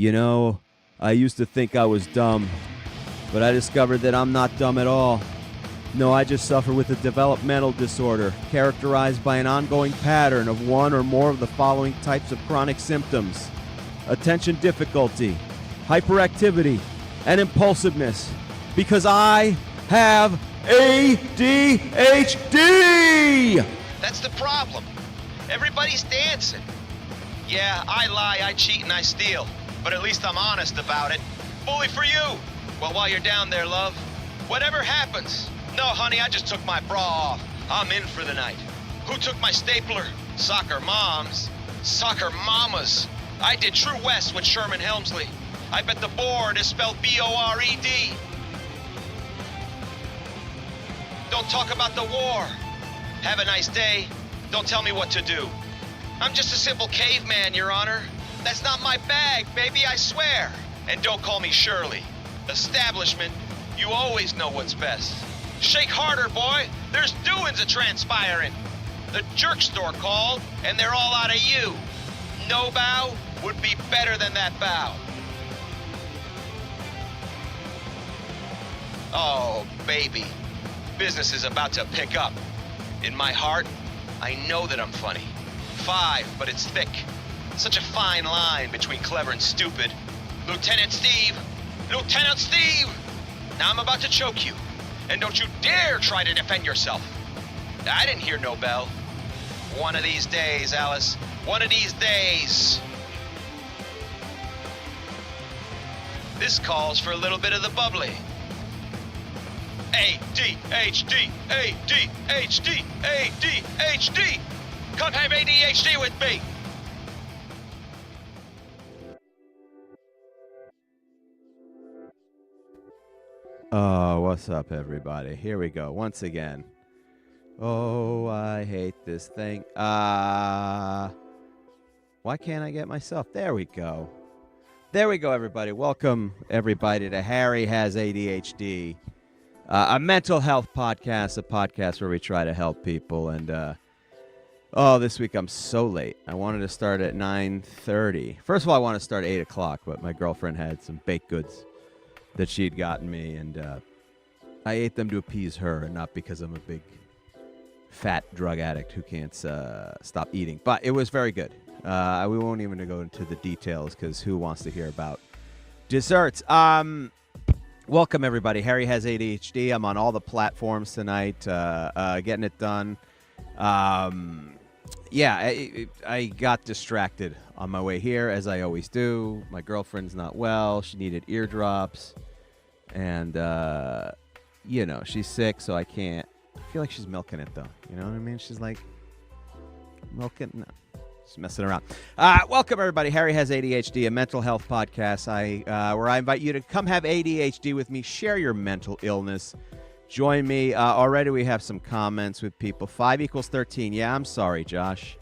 You know, I used to think I was dumb, but I discovered that I'm not dumb at all. No, I just suffer with a developmental disorder characterized by an ongoing pattern of one or more of the following types of chronic symptoms: attention difficulty, hyperactivity, and impulsiveness. Because I have ADHD! That's the problem. Everybody's dancing. Yeah, I lie, I cheat, and I steal. But at least I'm honest about it. Bully for you. Well, while you're down there, love, whatever happens. No, honey, I just took my bra off. I'm in for the night. Who took my stapler? Soccer moms. Soccer mamas. I did True West with Sherman Helmsley. I bet the board is spelled B-O-R-E-D. Don't talk about the war. Have a nice day. Don't tell me what to do. I'm just a simple caveman, Your Honor. That's not my bag, baby, I swear. And don't call me Shirley. Establishment, you always know what's best. Shake harder, boy. There's doings a-transpiring. The jerk store called, and they're all out of you. No bow would be better than that bow. Oh, baby. Business is about to pick up. In my heart, I know that I'm funny. 5, but it's thick. Such a fine line between clever and stupid. Lieutenant Steve! Lieutenant Steve! Now I'm about to choke you. And don't you dare try to defend yourself. I didn't hear no bell. One of these days, Alice. One of these days. This calls for a little bit of the bubbly. ADHD, ADHD, ADHD. Come have ADHD with me. Oh, what's up, everybody? Here we go, once again. Oh, I hate this thing. Why can't I get myself? There we go. There we go, everybody. Welcome, everybody, to Harry Has ADHD, a mental health podcast, a podcast where we try to help people. And, this week I'm so late. I wanted to start at 9:30. First of all, I wanted to start at 8 o'clock, but my girlfriend had some baked goods that she'd gotten me, and I ate them to appease her, and not because I'm a big fat drug addict who can't stop eating. But it was very good. We won't even go into the details because who wants to hear about desserts? Welcome, everybody. Harry Has ADHD. I'm on all the platforms tonight, getting it done. I got distracted on my way here, as I always do. My girlfriend's not well. She needed eardrops. And, she's sick, so I can't. I feel like she's milking it, though. You know what I mean? She's like, milking? No. Just messing around. Welcome, everybody. Harry Has ADHD, a mental health podcast where I invite you to come have ADHD with me, share your mental illness. Join me. Already we have some comments with people. 5 equals 13. Yeah, I'm sorry, Josh.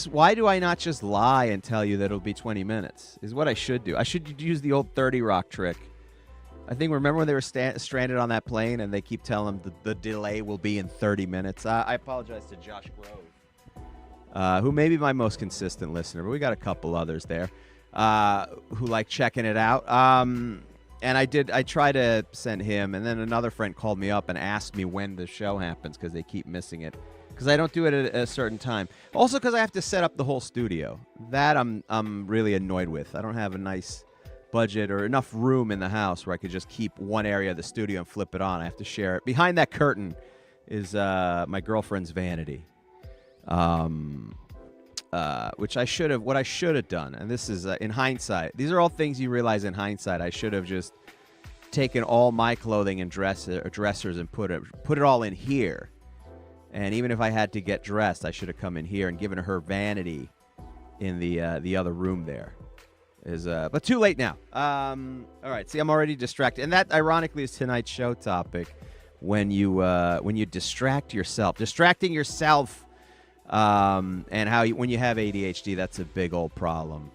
Why do I not just lie and tell you that it'll be 20 minutes? Is what I should do. I should use the old 30 Rock trick. I think, remember when they were stranded on that plane and they keep telling them the delay will be in 30 minutes? I apologize to Josh Grove, who may be my most consistent listener, but we got a couple others there who like checking it out. And I tried to send him, and then another friend called me up and asked me when the show happens because they keep missing it. Because I don't do it at a certain time. Also because I have to set up the whole studio. That I'm really annoyed with. I don't have a nice budget or enough room in the house where I could just keep one area of the studio and flip it on. I have to share it. Behind that curtain is my girlfriend's vanity. Which I should have done, and this is in hindsight. These are all things you realize in hindsight. I should have just taken all my clothing and dressers and put it all in here. And even if I had to get dressed, I should have come in here and given her vanity in the other room there. But too late now. All right. See, I'm already distracted, and that ironically is tonight's show topic. When you distract yourself, distracting yourself. And when you have ADHD, that's a big old problem.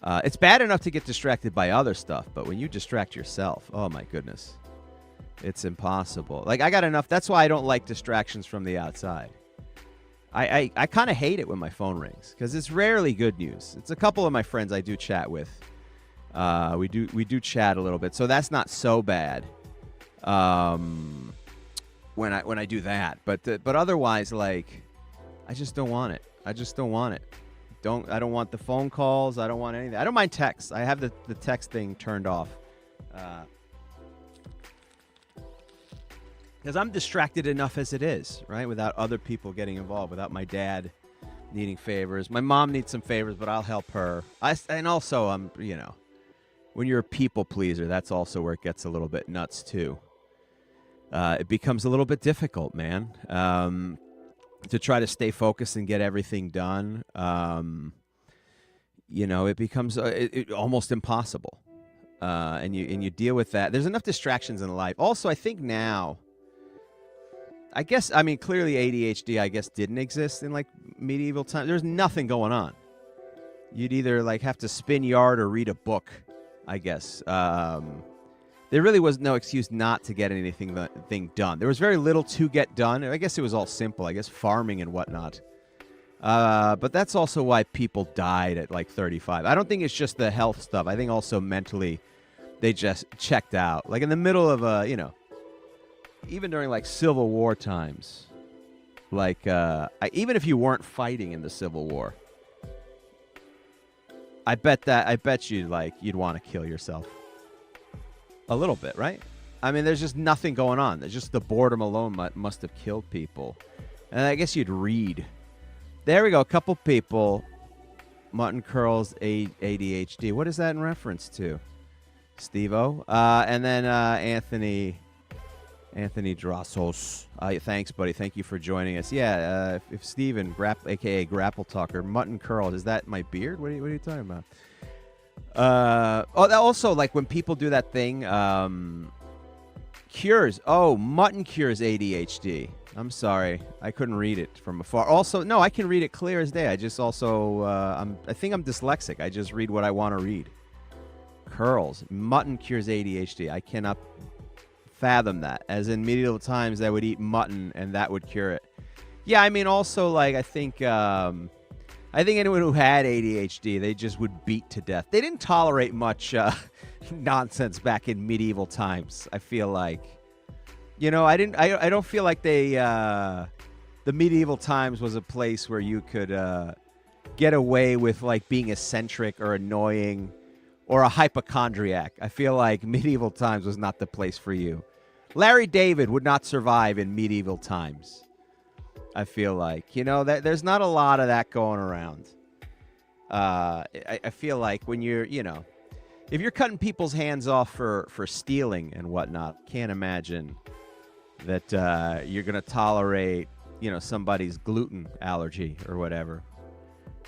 It's bad enough to get distracted by other stuff, but when you distract yourself, oh my goodness, it's impossible. Like, I got enough. That's why I don't like distractions from the outside. I kind of hate it when my phone rings because it's rarely good news. It's a couple of my friends I do chat with. We do chat a little bit, so that's not so bad. When I do that, but otherwise, like, I just don't want it. I don't want the phone calls. I don't want anything. I don't mind texts. I have the text thing turned off. Because I'm distracted enough as it is, right? Without other people getting involved, without my dad needing favors. My mom needs some favors, but I'll help her. And also, when you're a people pleaser, that's also where it gets a little bit nuts too. It becomes a little bit difficult, man, to try to stay focused and get everything done. It becomes almost impossible. And you deal with that. There's enough distractions in life. Also, I think now, clearly ADHD, I guess, didn't exist in, like, medieval times. There's nothing going on. You'd either, like, have to spin yard or read a book, I guess. There really was no excuse not to get anything done. There was very little to get done. I guess it was all simple. I guess farming and whatnot. But that's also why people died at, like, 35. I don't think it's just the health stuff. I think also mentally they just checked out. Like, in the middle of even during, like, Civil War times, like, even if you weren't fighting in the Civil War, I bet you, like, you'd want to kill yourself. A little bit, right? I mean, there's just nothing going on. There's just the boredom alone must have killed people. And I guess you'd read. There we go. A couple people. Mutton Curls, ADHD. What is that in reference to? Steve-O. And then Anthony Drossos. Thanks, buddy. Thank you for joining us. Yeah, if Steven, a.k.a. Grapple Talker, Mutton Curls, is that my beard? What are you talking about? Also, like, when people do that thing, cures. Oh, mutton cures ADHD. I'm sorry, I couldn't read it from afar. Also, no, I can read it clear as day. I just also, I think I'm dyslexic. I just read what I want to read. Curls. Mutton cures ADHD. I cannot fathom that. As in medieval times, they would eat mutton and that would cure it. Yeah, I mean, also, like, I think anyone who had ADHD, they just would beat to death. They didn't tolerate much nonsense back in medieval times, I feel like. I don't feel like the medieval times was a place where you could get away with, like, being eccentric or annoying or a hypochondriac. I feel like medieval times was not the place for you. Larry David would not survive in medieval times. I feel like, there's not a lot of that going around. I feel like when you're, if you're cutting people's hands off for stealing and whatnot, can't imagine that you're going to tolerate, somebody's gluten allergy or whatever.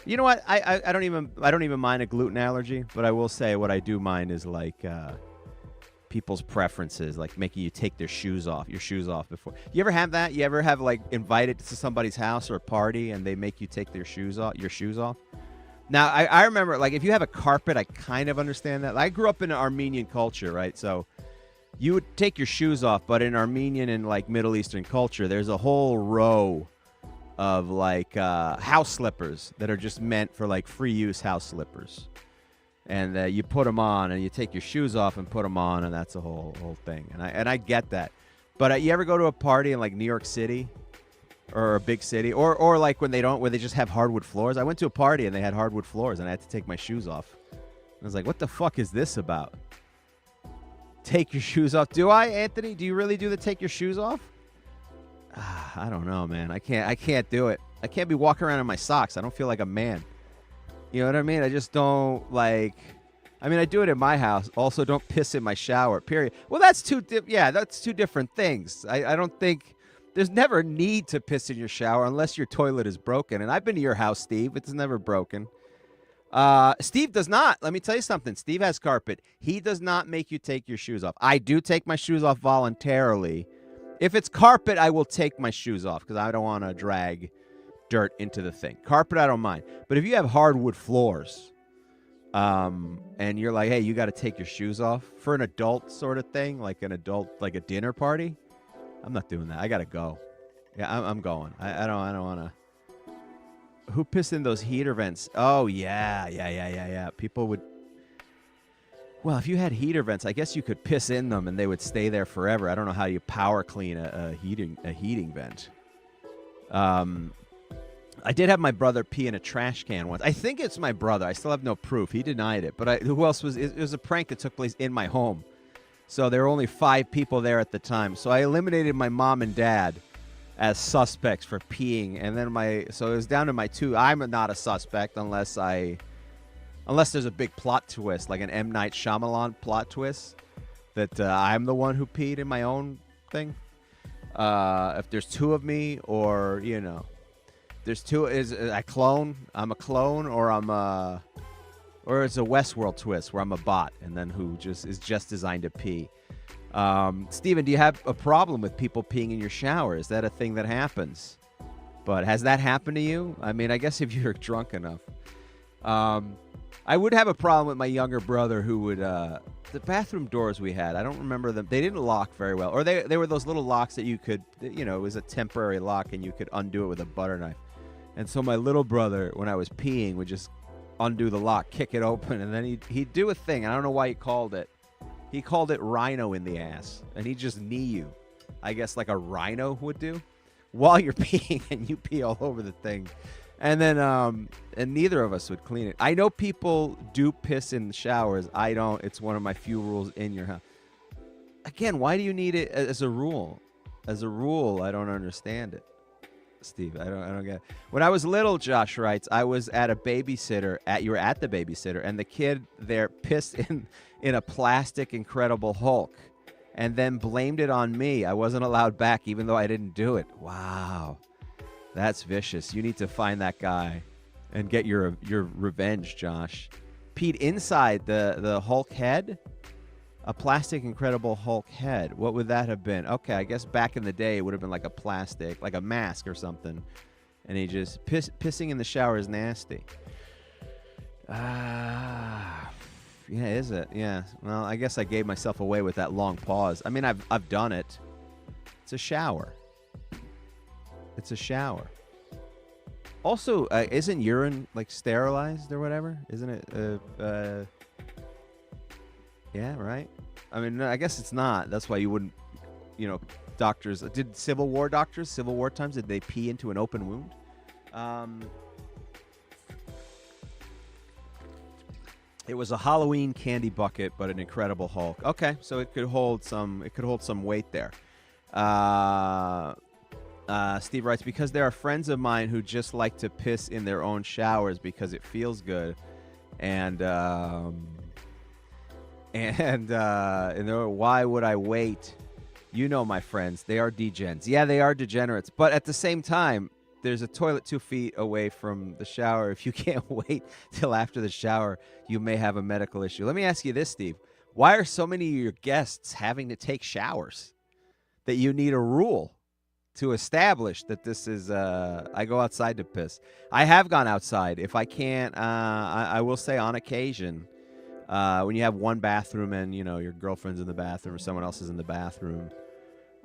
You know what? I don't even mind a gluten allergy, but I will say what I do mind is, like, people's preferences, like making you take your shoes off before. You ever have that? You ever have, like, invited to somebody's house or a party and they make you take your shoes off? Now, I remember, like, if you have a carpet, I kind of understand that. I grew up in an Armenian culture, right? So you would take your shoes off, but in Armenian and, like, Middle Eastern culture, there's a whole row of, like, house slippers that are just meant for, like, free use house slippers. And you put them on, and you take your shoes off and put them on, and that's a whole thing. And I get that. But you ever go to a party in, like, New York City or a big city, or like where they just have hardwood floors? I went to a party and they had hardwood floors, and I had to take my shoes off. I was like, what the fuck is this about? Take your shoes off? Do I, Anthony? Do you really do the take your shoes off? I don't know, man. I can't do it. I can't be walking around in my socks. I don't feel like a man. You know what I mean? I just don't, like... I mean, I do it in my house. Also, don't piss in my shower, period. Well, that's two different things. I don't think... There's never a need to piss in your shower unless your toilet is broken. And I've been to your house, Steve. It's never broken. Steve does not. Let me tell you something. Steve has carpet. He does not make you take your shoes off. I do take my shoes off voluntarily. If it's carpet, I will take my shoes off because I don't want to drag dirt into the thing. Carpet, I don't mind. But if you have hardwood floors, and you're like, hey, you got to take your shoes off for an adult sort of thing, like an adult, like a dinner party, I'm not doing that. I got to go. Yeah, I'm going. I don't want to. Who pissed in those heater vents? Oh, yeah. People would... Well, if you had heater vents, I guess you could piss in them and they would stay there forever. I don't know how you power clean a heating vent. I did have my brother pee in a trash can once. I think it's my brother. I still have no proof. He denied it. But who else was... It was a prank that took place in my home. So there were only 5 people there at the time. So I eliminated my mom and dad as suspects for peeing. And then so it was down to my 2. I'm not a suspect unless there's a big plot twist, like an M. Night Shyamalan plot twist, that I'm the one who peed in my own thing. If there's 2 of me, or, there's 2, I'm a clone, or it's a Westworld twist where I'm a bot, and then who is just designed to pee. Steven, do you have a problem with people peeing in your shower? Is that a thing that happens? But has that happened to you? I mean, I guess if you're drunk enough. I would have a problem with my younger brother who would... the bathroom doors we had, I don't remember them. They didn't lock very well. Or they were those little locks that you could... it was a temporary lock, and you could undo it with a butter knife. And so my little brother, when I was peeing, would just undo the lock, kick it open, and then he'd do a thing. I don't know why he called it. He called it rhino in the ass, and he'd just knee you. I guess like a rhino would do. While you're peeing, and you pee all over the thing. And then, and neither of us would clean it. I know people do piss in the showers. I don't. It's one of my few rules in your house. Again, why do you need it as a rule? As a rule, I don't understand it. Steve, I don't get it. When I was little, Josh writes, I was at a babysitter. You were at the babysitter, and the kid there pissed in a plastic Incredible Hulk, and then blamed it on me. I wasn't allowed back, even though I didn't do it. Wow. That's vicious. You need to find that guy and get your revenge, Josh. Peed inside the Hulk head? A plastic Incredible Hulk head. What would that have been? Okay, I guess back in the day it would have been like a plastic, like a mask or something. And he just... Pissing in the shower is nasty. Yeah, is it? Yeah. Well, I guess I gave myself away with that long pause. I mean, I've done it. It's a shower. It's a shower. Also, isn't urine like sterilized or whatever? Isn't it? Yeah, right. I mean, I guess it's not. That's why you wouldn't. Doctors did Civil War times. Did they pee into an open wound? It was a Halloween candy bucket, but an Incredible Hulk. Okay, so it could hold some. It could hold some weight there. Steve writes, because there are friends of mine who just like to piss in their own showers because it feels good, and why would I wait? My friends, they are degens. Yeah, they are degenerates. But at the same time, there's a toilet 2 feet away from the shower. If you can't wait till after the shower, you may have a medical issue. Let me ask you this, Steve. Why are so many of your guests having to take showers that you need a rule to establish that this is, I go outside to piss? I have gone outside. If I can't, I will say on occasion, when you have one bathroom and, your girlfriend's in the bathroom or someone else is in the bathroom.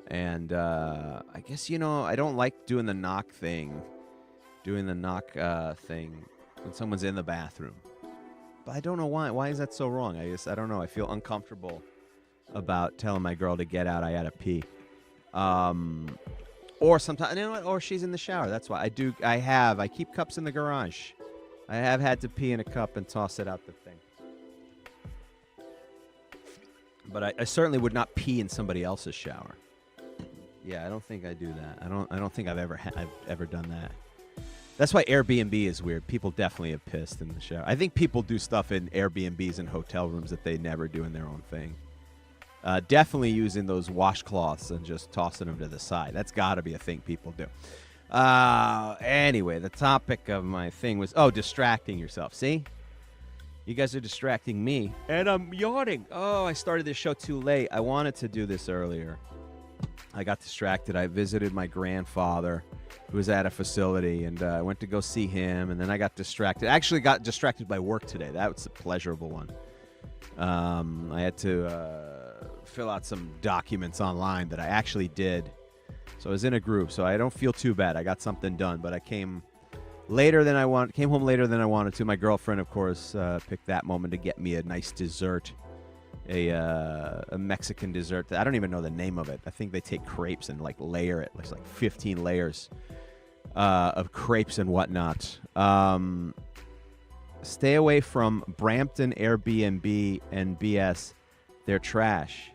And I guess, I don't like doing the knock thing. Doing the knock thing when someone's in the bathroom. But I don't know why. Why is that so wrong? I don't know. I feel uncomfortable about telling my girl to get out. I gotta pee. Or sometimes, or she's in the shower. That's why I keep cups in the garage. I have had to pee in a cup and toss it out the thing. But I certainly would not pee in somebody else's shower. Yeah, I don't think I do that. I don't think I've ever done that. That's why Airbnb is weird. People definitely have pissed in the shower. I think people do stuff in Airbnbs and hotel rooms that they never do in their own thing. Definitely using those washcloths and just tossing them to the side. That's got to be a thing people do. Anyway, the topic of my thing was, distracting yourself. See? You guys are distracting me. And I'm yawning. I started this show too late. I wanted to do this earlier. I got distracted. I visited my grandfather, who was at a facility, and I went to go see him, and then I got distracted. I actually got distracted by work today. That was a pleasurable one. I had to fill out some documents online that I actually did. So I was in a group, so I don't feel too bad. I got something done, but I came later than I wanted. Came home later than I wanted to. My girlfriend, of course, picked that moment to get me a nice dessert, a Mexican dessert. I don't even know the name of it. I think they take crepes and like layer it. It's like 15 layers of crepes and whatnot. Stay away from Brampton Airbnb and BS. They're trash.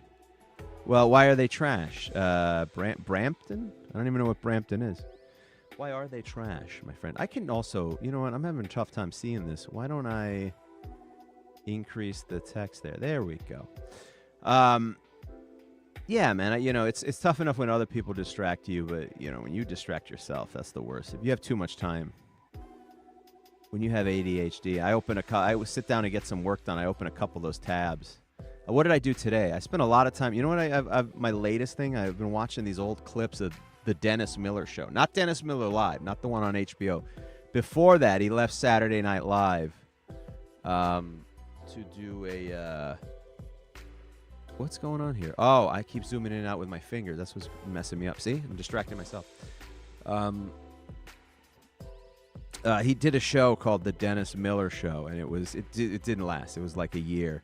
Well, why are they trash? Brampton? I don't even know what Brampton is. Why are they trash, my friend? I can also, you know what? I'm having a tough time seeing this. Why don't I increase the text there? There we go. Yeah, man. It's tough enough when other people distract you, but when you distract yourself, that's the worst. If you have too much time, when you have ADHD, I sit down and get some work done. I open a couple of those tabs. What did I do today? I spent a lot of time. You know what? I've my latest thing. I've been watching these old clips of the Dennis Miller Show. Not Dennis Miller Live, not the one on HBO. Before that, he left Saturday Night Live to do a... what's going on here? Oh, I keep zooming in and out with my finger. That's what's messing me up. See? I'm distracting myself. He did a show called The Dennis Miller Show, and it didn't last. It was like a year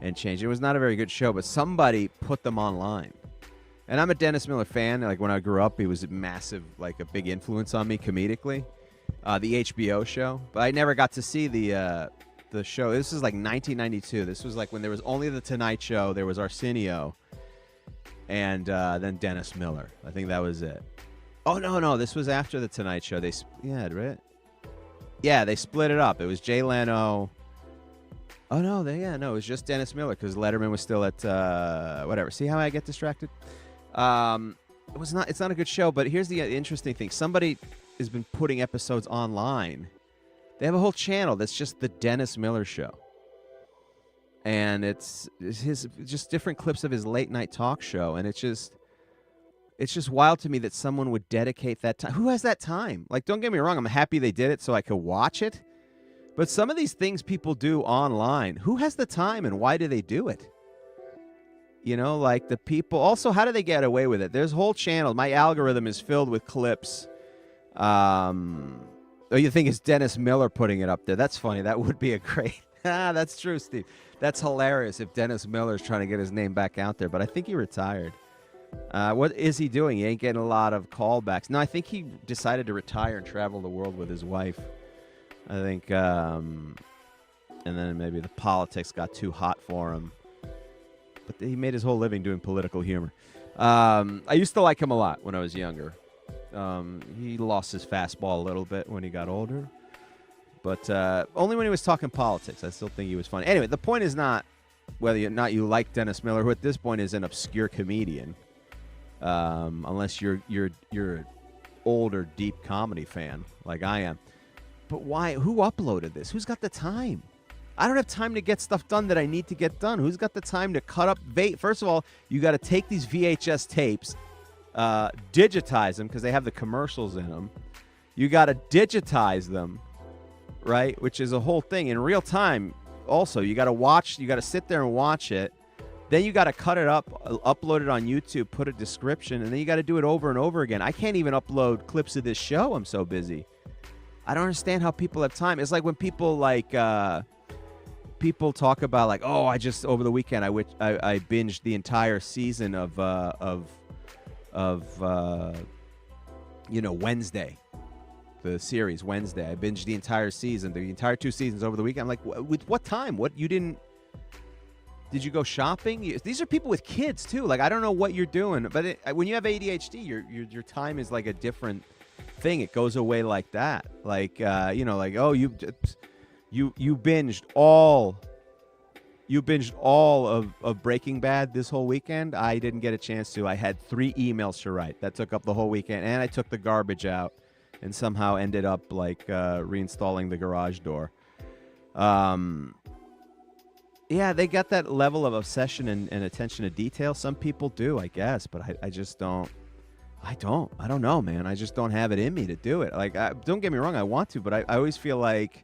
and change. It was not a very good show, but somebody put them online. And I'm a Dennis Miller fan. Like when I grew up, he was a massive, like a big influence on me comedically. The HBO show, but I never got to see the show. This was like 1992. This was like when there was only the Tonight Show. There was Arsenio, and then Dennis Miller. I think that was it. Oh no, this was after the Tonight Show. Right? Yeah, they split it up. It was Jay Leno. Oh no, it was just Dennis Miller because Letterman was still at whatever. See how I get distracted? It's not a good show, but here's the interesting thing. Somebody has been putting episodes online. They have a whole channel that's just the Dennis Miller Show. And it's just different clips of his late night talk show, and it's just wild to me that someone would dedicate that time. Who has that time? Like, don't get me wrong, I'm happy they did it so I could watch it. But some of these things people do online, who has the time and why do they do it? Like the people. Also, how do they get away with it? There's whole channels. My algorithm is filled with clips. You think it's Dennis Miller putting it up there? That's funny. That would be a great. That's true, Steve. That's hilarious if Dennis Miller's trying to get his name back out there. But I think he retired. What is he doing? He ain't getting a lot of callbacks. No, I think he decided to retire and travel the world with his wife. I think, and then maybe the politics got too hot for him. But he made his whole living doing political humor. I used to like him a lot when I was younger. He lost his fastball a little bit when he got older. But only when he was talking politics. I still think he was funny. Anyway, the point is not whether or not you like Dennis Miller, who at this point is an obscure comedian. Unless you're an older, deep comedy fan like I am. But why? Who uploaded this? Who's got the time? I don't have time to get stuff done that I need to get done. Who's got the time to cut up? First of all, you got to take these VHS tapes, digitize them because they have the commercials in them. You got to digitize them, right? Which is a whole thing in real time. Also, you got to watch. You got to sit there and watch it. Then you got to cut it up, upload it on YouTube, put a description, and then you got to do it over and over again. I can't even upload clips of this show. I'm so busy. I don't understand how people have time. It's like when people people talk about like, oh, I just over the weekend I binged the entire season of Wednesday, the series Wednesday. I binged the entire season, the entire 2 seasons over the weekend. I'm like, with what time? What you didn't? Did you go shopping? These are people with kids too. Like I don't know what you're doing, but when you have ADHD, your time is like a different thing. It goes away like that. Like oh you binged all of Breaking Bad this whole weekend. I didn't get a chance to. I had 3 emails to write. That took up the whole weekend, and I took the garbage out and somehow ended up like reinstalling the garage door. Yeah, they got that level of obsession and attention to detail. Some people do, I guess, but I just don't. I don't know, man. I just don't have it in me to do it. Like, don't get me wrong, I want to, but I always feel like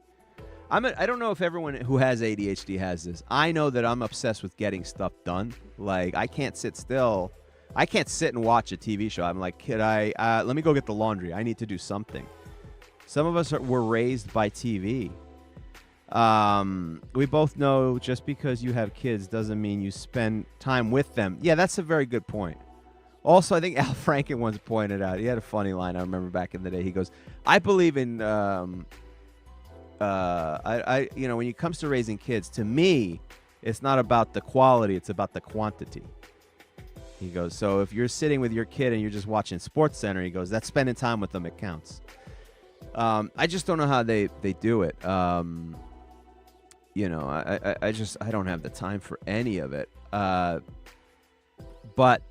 I don't know if everyone who has ADHD has this. I know that I'm obsessed with getting stuff done. Like, I can't sit still. I can't sit and watch a TV show. I'm like, let me go get the laundry. I need to do something. Some of us were raised by TV. We both know just because you have kids doesn't mean you spend time with them. Yeah, that's a very good point. Also, I think Al Franken once pointed out, he had a funny line I remember back in the day. He goes, I believe in, when it comes to raising kids, to me, it's not about the quality, it's about the quantity. He goes, so if you're sitting with your kid and you're just watching Sports Center, he goes, that's spending time with them, it counts. I just don't know how they do it. I don't have the time for any of it. But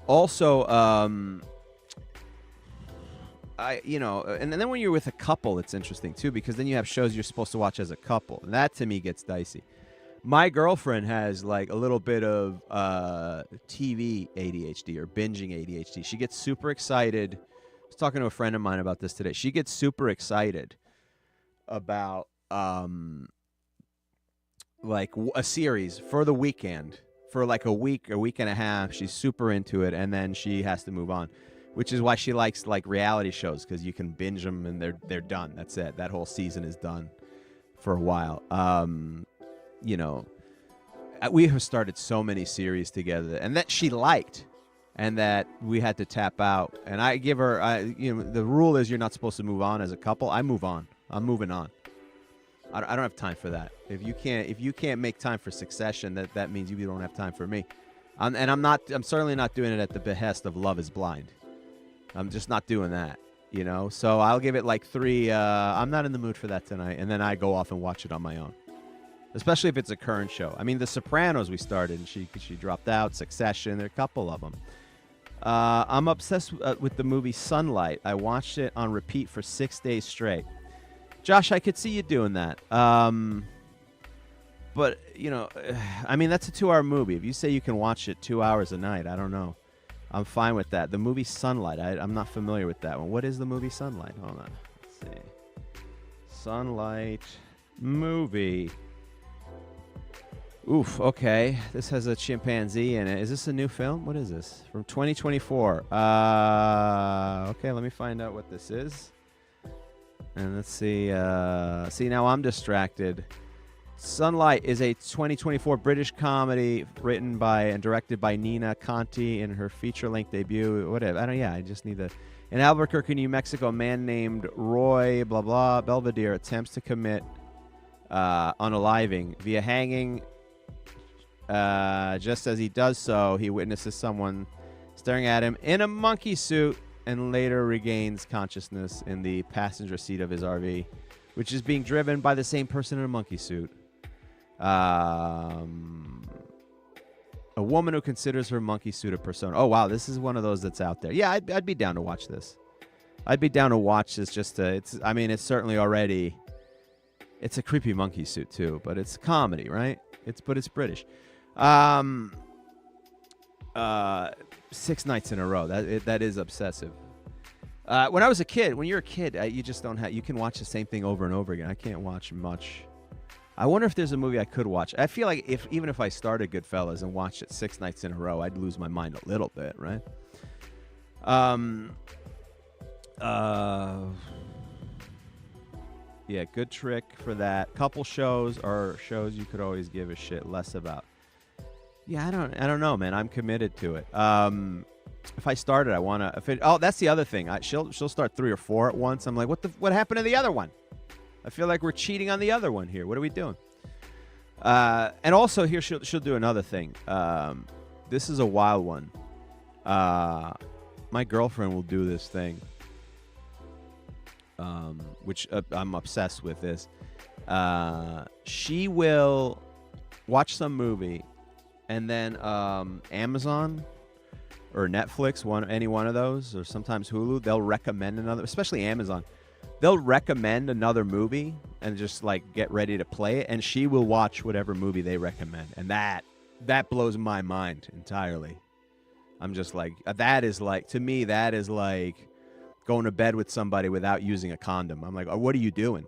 also, and then when you're with a couple, it's interesting too, because then you have shows you're supposed to watch as a couple. And that to me gets dicey. My girlfriend has like a little bit of TV ADHD or binging ADHD. She gets super excited. I was talking to a friend of mine about this today. She gets super excited about like a series for the weekend, for like a week and a half. She's super into it, and then she has to move on, which is why she likes like reality shows, because you can binge them and they're done. That's it. That whole season is done for a while. We have started so many series together, and that she liked, and that we had to tap out. And I give her, the rule is you're not supposed to move on as a couple. I move on. I'm moving on. I don't have time for that. If you can't make time for Succession, that means you don't have time for me. I'm certainly not doing it at the behest of Love is Blind. I'm just not doing that, So I'll give it like 3. I'm not in the mood for that tonight, and then I go off and watch it on my own. Especially if it's a current show. I mean, The Sopranos we started, and she dropped out. Succession, there are a couple of them. I'm obsessed with the movie Sunlight. I watched it on repeat for 6 days straight. Josh, I could see you doing that. But, I mean, that's a 2-hour movie. If you say you can watch it 2 hours a night, I don't know. I'm fine with that. The movie Sunlight, I'm not familiar with that one. What is the movie Sunlight? Hold on. Let's see. Sunlight movie. Oof, okay. This has a chimpanzee in it. Is this a new film? What is this? From 2024. Okay, let me find out what this is. And let's see. See, now I'm distracted. Sunlight is a 2024 British comedy written by and directed by Nina Conti in her feature-length debut. Whatever. I just need the... In Albuquerque, New Mexico, a man named Roy Belvedere attempts to commit unaliving via hanging. Just as he does so, he witnesses someone staring at him in a monkey suit and later regains consciousness in the passenger seat of his RV, which is being driven by the same person in a monkey suit. A woman who considers her monkey suit a persona. Oh, wow, this is one of those that's out there. Yeah, I'd be down to watch this. I'd be down to watch this just to... it's certainly already... It's a creepy monkey suit, too, but it's comedy, right? It's British. 6 nights in a row. That is obsessive. When I was a kid, when you're a kid, you just don't have. You can watch the same thing over and over again. I can't watch much. I wonder if there's a movie I could watch. I feel like even if I started Goodfellas and watched it 6 nights in a row, I'd lose my mind a little bit, right? Yeah, good trick for that. Couple shows are shows you could always give a shit less about. Yeah, I don't know, man. I'm committed to it. If I started, I want to. Oh, that's the other thing. She'll start 3 or 4 at once. I'm like, what happened to the other one? I feel like we're cheating on the other one here. What are we doing? And also here she'll do another thing. This is a wild one. My girlfriend will do this thing, which I'm obsessed with. This. She will watch some movie, and then Amazon or Netflix, any one of those, or sometimes Hulu, they'll recommend another, especially Amazon. They'll recommend another movie and just like get ready to play it, and she will watch whatever movie they recommend, and that blows my mind entirely. I'm just like, that is like, to me, that is like going to bed with somebody without using a condom. I'm like, oh, what are you doing?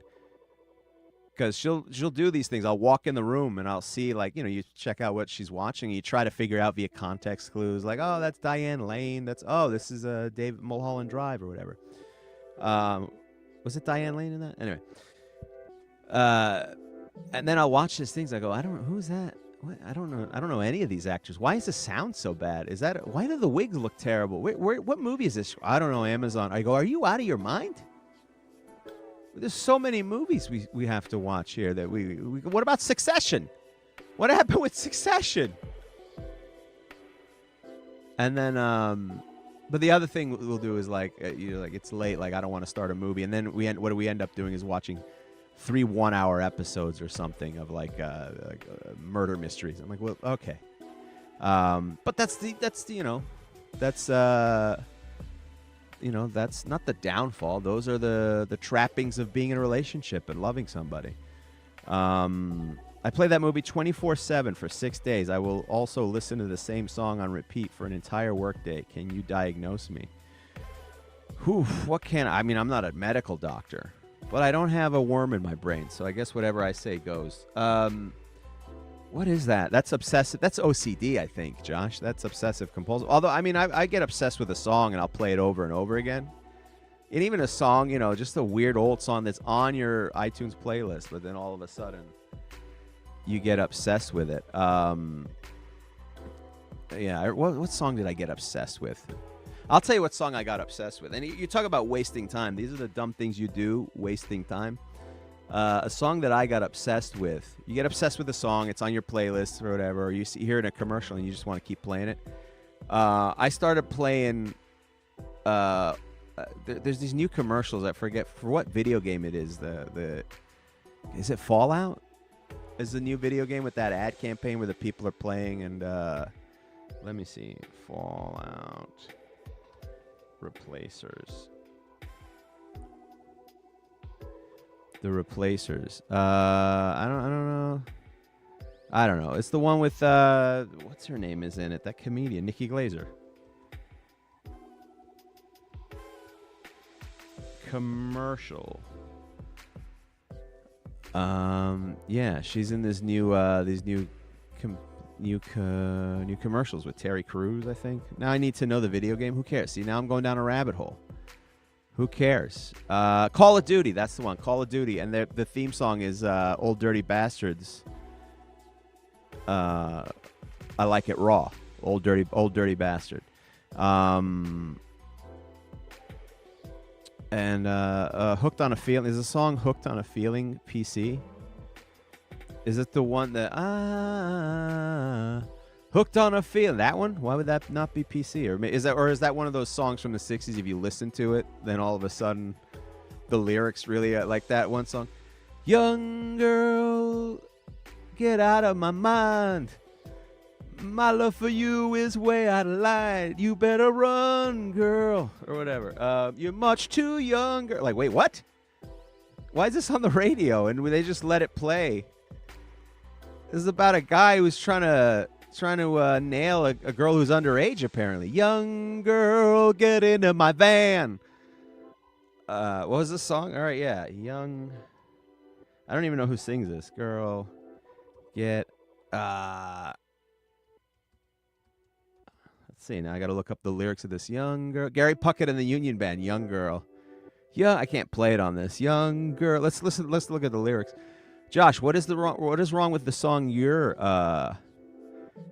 Because she'll do these things. I'll walk in the room and I'll see, like, you check out what she's watching. You try to figure out via context clues, like, oh, that's Diane Lane. This is David Mulholland Drive or whatever. Was it Diane Lane in that? Anyway. And then I'll watch these things. I go, I don't know. Who's that? What? I don't know. I don't know any of these actors. Why is the sound so bad? Is that why do the wigs look terrible? What movie is this? I don't know. Amazon. I go, are you out of your mind? There's so many movies we have to watch here that we what about Succession? What happened with Succession? And then but the other thing we'll do is like like it's late, like I don't want to start a movie, and then what we end up doing is watching 3 1-hour episodes or something of like murder mysteries. I'm like, well, okay. But that's not the downfall. Those are the trappings of being in a relationship and loving somebody. I play that movie 24/7 for 6 days. I will also listen to the same song on repeat for an entire workday. Can you diagnose me? What can I mean, I'm not a medical doctor, but I don't have a worm in my brain, so I guess whatever I say goes. What is that? That's obsessive. That's OCD, I think, Josh. That's obsessive compulsive. Although, I mean, I get obsessed with a song and I'll play it over and over again. And even a song, just a weird old song that's on your iTunes playlist, but then all of a sudden you get obsessed with it. What song did I get obsessed with? I'll tell you what song I got obsessed with. And you talk about wasting time. These are the dumb things you do, wasting time. A song that I got obsessed with. You get obsessed with a song. It's on your playlist or whatever. Or you hear it in a commercial and you just want to keep playing it. I started playing... there's these new commercials. I forget for what video game it is. Is it Fallout? Is the new video game with that ad campaign where the people are playing and... let me see. Fallout... Replacers. The Replacers. I don't know. It's the one with what's her name is in it? That comedian, Nikki Glaser. Commercial. Yeah, she's in this new new commercials with Terry Crews, I think. Now I need to know the video game. Who cares? See, now I'm going down a rabbit hole. Who cares? Call of Duty. That's the one. Call of Duty. And the theme song is Old Dirty Bastards. I Like It Raw. Old Dirty Bastard. And Hooked on a Feeling. Is the song Hooked on a Feeling PC? Is it the one that Hooked on a Feeling? That one? Why would that not be PC? Or is that one of those songs from the 60s? If you listen to it, then all of a sudden the lyrics really like that one song. Young girl, get out of my mind. My love for you is way out of line. You better run, girl, or whatever. You're much too young, girl. Like, wait, what? Why is this on the radio? And they just let it play. This is about a guy who's trying to nail a girl who's underage, apparently. Young girl, get into my van. What was this song? All right, yeah. Young. I don't even know who sings this. Girl, get. Let's see. Now I got to look up the lyrics of this. Young girl. Gary Puckett and the Union Band. Young girl. Yeah, I can't play it on this. Young girl. Let's listen. Let's look at the lyrics. Josh, what is wrong with the song You're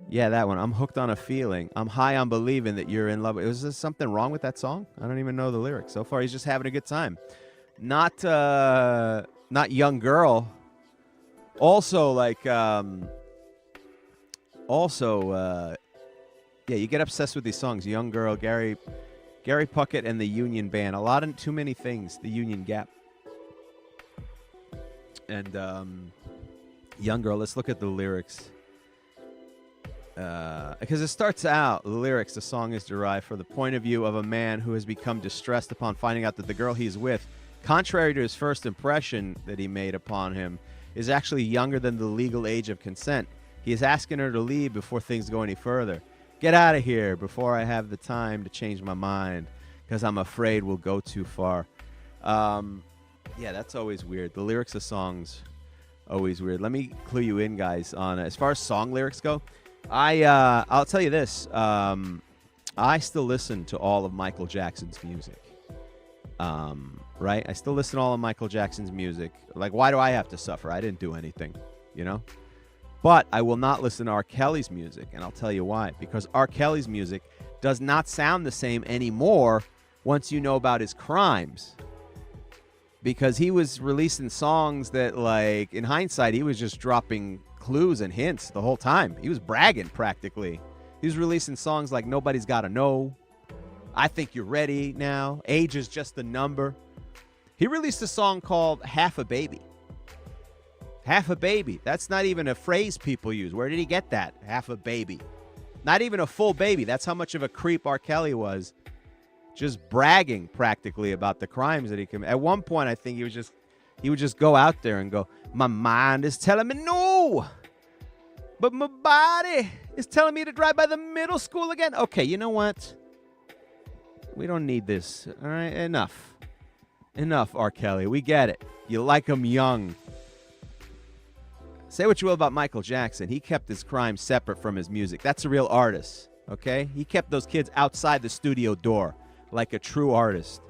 yeah, that one. I'm hooked on a feeling. I'm high on believing that you're in love. Was there something wrong with that song? I don't even know the lyrics. So far he's just having a good time. Not young girl. Also yeah, you get obsessed with these songs. Young girl, Gary Puckett and the Union Band. Too many things. The Union Gap. And young girl, let's look at the lyrics. Because it starts out, the lyrics, the song is derived from the point of view of a man who has become distressed upon finding out that the girl he's with, contrary to his first impression that he made upon him, is actually younger than the legal age of consent. He is asking her to leave before things go any further. Get out of here before I have the time to change my mind, because I'm afraid we'll go too far. Yeah, that's always weird. The lyrics of songs, always weird. Let me clue you in, guys, on as far as song lyrics go. I'll tell you this. I still listen to all of Michael Jackson's music. Right? I still listen to all of Michael Jackson's music. Like, why do I have to suffer? I didn't do anything, you know? But I will not listen to R. Kelly's music, and I'll tell you why. Because R. Kelly's music does not sound the same anymore once you know about his crimes. Because he was releasing songs that, like, in hindsight, he was just dropping clues and hints the whole time. He was bragging, practically. He was releasing songs like Nobody's Gotta Know, I Think You're Ready Now, Age Is Just a Number. He released a song called Half a Baby. Half a baby. That's not even a phrase people use. Where did he get that? Half a baby. Not even a full baby. That's how much of a creep R. Kelly was. Just bragging practically about the crimes that he committed. At one point, I think he would just go out there and go, my mind is telling me no, but my body is telling me to drive by the middle school again. Okay, you know what? We don't need this. All right, enough. Enough, R. Kelly. We get it. You like him young. Say what you will about Michael Jackson. He kept his crimes separate from his music. That's a real artist, okay? He kept those kids outside the studio door like a true artist.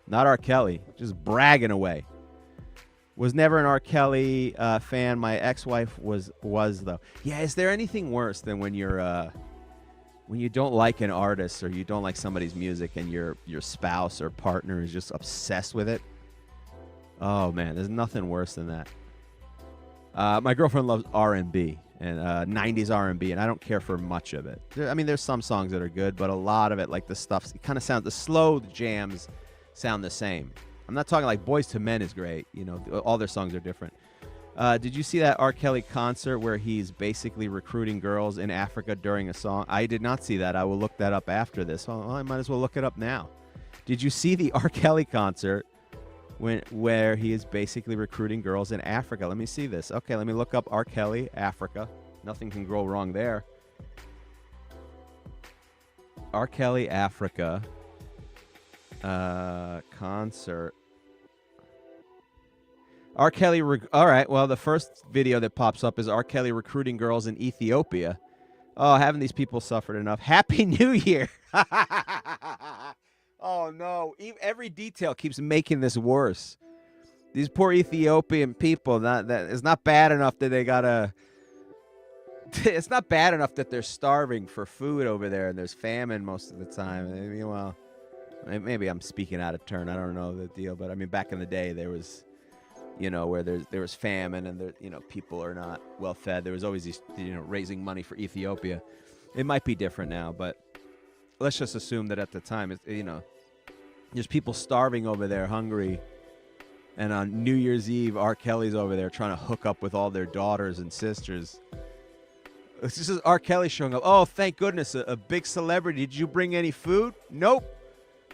Not R. Kelly. Just bragging away. Was never an R. Kelly fan. My ex-wife was though. Yeah, is there anything worse than when you're when you don't like an artist or you don't like somebody's music and your spouse or partner is just obsessed with it? Oh man, there's nothing worse than that. My girlfriend loves R&B and 90s R&B, and I don't care for much of it. I mean, there's some songs that are good, but a lot of it, like the stuff, it kind of sounds, the slow jams sound the same. I'm not talking like Boys to Men is great. You know, all their songs are different. Did you see that R. Kelly concert where he's basically recruiting girls in Africa during a song? I did not see that. I will look that up after this. Well, I might as well look it up now. Did you see the R. Kelly concert where he is basically recruiting girls in Africa? Let me see this. Okay, let me look up R. Kelly, Africa. Nothing can go wrong there. R. Kelly, Africa concert. R. Kelly, all right, well, the first video that pops up is R. Kelly recruiting girls in Ethiopia. Oh, haven't these people suffered enough? Happy New Year. Oh, no. Every detail keeps making this worse. These poor Ethiopian people, it's not bad enough that they gotta... It's not bad enough that they're starving for food over there and there's famine most of the time. I mean, well, maybe I'm speaking out of turn. I don't know the deal, but I mean, back in the day, there was... You know, where there was famine and people are not well fed. There was always these, raising money for Ethiopia. It might be different now, but let's just assume that at the time, there's people starving over there, hungry. And on New Year's Eve, R. Kelly's over there trying to hook up with all their daughters and sisters. This is R. Kelly showing up. Oh, thank goodness, a big celebrity. Did you bring any food? Nope.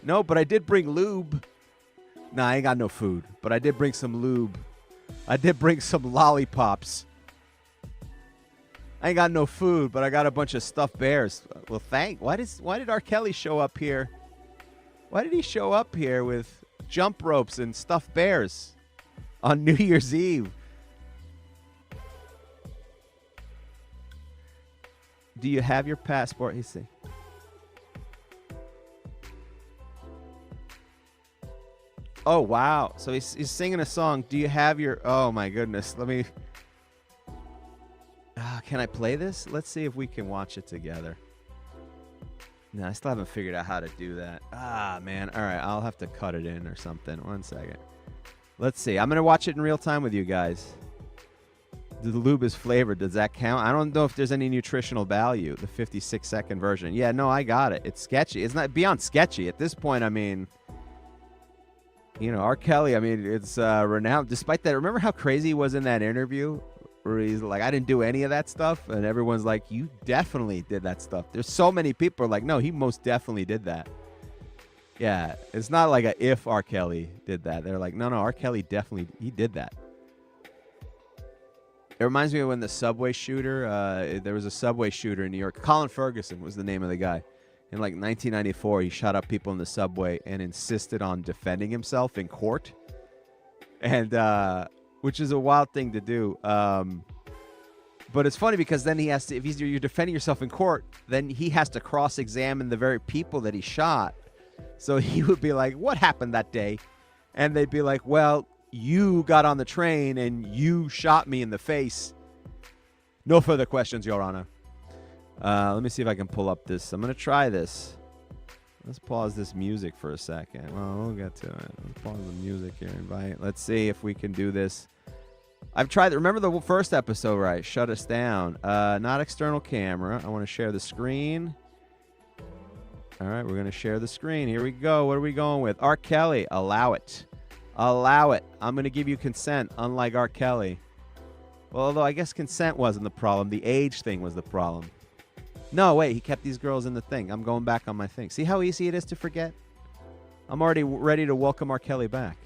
No, but I did bring lube. Nah, I ain't got no food, but I did bring some lube. I did bring some lollipops. I ain't got no food, but I got a bunch of stuffed bears. Well, why did R. Kelly show up here? Why did he show up here with jump ropes and stuffed bears on New Year's Eve? Do you have your passport? He's saying. Oh, wow. So he's singing a song. Do you have your... Oh, my goodness. Let me... can I play this? Let's see if we can watch it together. No, I still haven't figured out how to do that. Ah, man. All right. I'll have to cut it in or something. 1 second. Let's see. I'm going to watch it in real time with you guys. The lube is flavored. Does that count? I don't know if there's any nutritional value. The 56-second version. Yeah, no, I got it. It's sketchy. It's not beyond sketchy. At this point, I mean... R. Kelly, I mean, it's renowned. Despite that, remember how crazy he was in that interview? Where he's like, I didn't do any of that stuff. And everyone's like, you definitely did that stuff. There's so many people like, no, he most definitely did that. Yeah, it's not like a if R. Kelly did that. They're like, no, R. Kelly definitely, he did that. It reminds me of when the subway shooter, there was a subway shooter in New York. Colin Ferguson was the name of the guy. In like 1994, he shot up people in the subway and insisted on defending himself in court, and which is a wild thing to do. But it's funny because then he has to, if you're defending yourself in court, then he has to cross-examine the very people that he shot So he would be like, what happened that day? And they'd be like, well, you got on the train and you shot me in the face. No further questions, Your Honor. Let me see if I can pull up this. I'm going to try this. Let's pause this music for a second. Well, we'll get to it. Let's pause the music here. Invite. Let's see if we can do this. I've tried. Remember the first episode where I shut us down? Not external camera. I want to share the screen. All right, we're going to share the screen. Here we go. What are we going with? R. Kelly. Allow it. Allow it. I'm going to give you consent, unlike R. Kelly. Well, although I guess consent wasn't the problem. The age thing was the problem. No, wait. He kept these girls in the thing. I'm going back on my thing. See how easy it is to forget? I'm already ready to welcome R. Kelly back.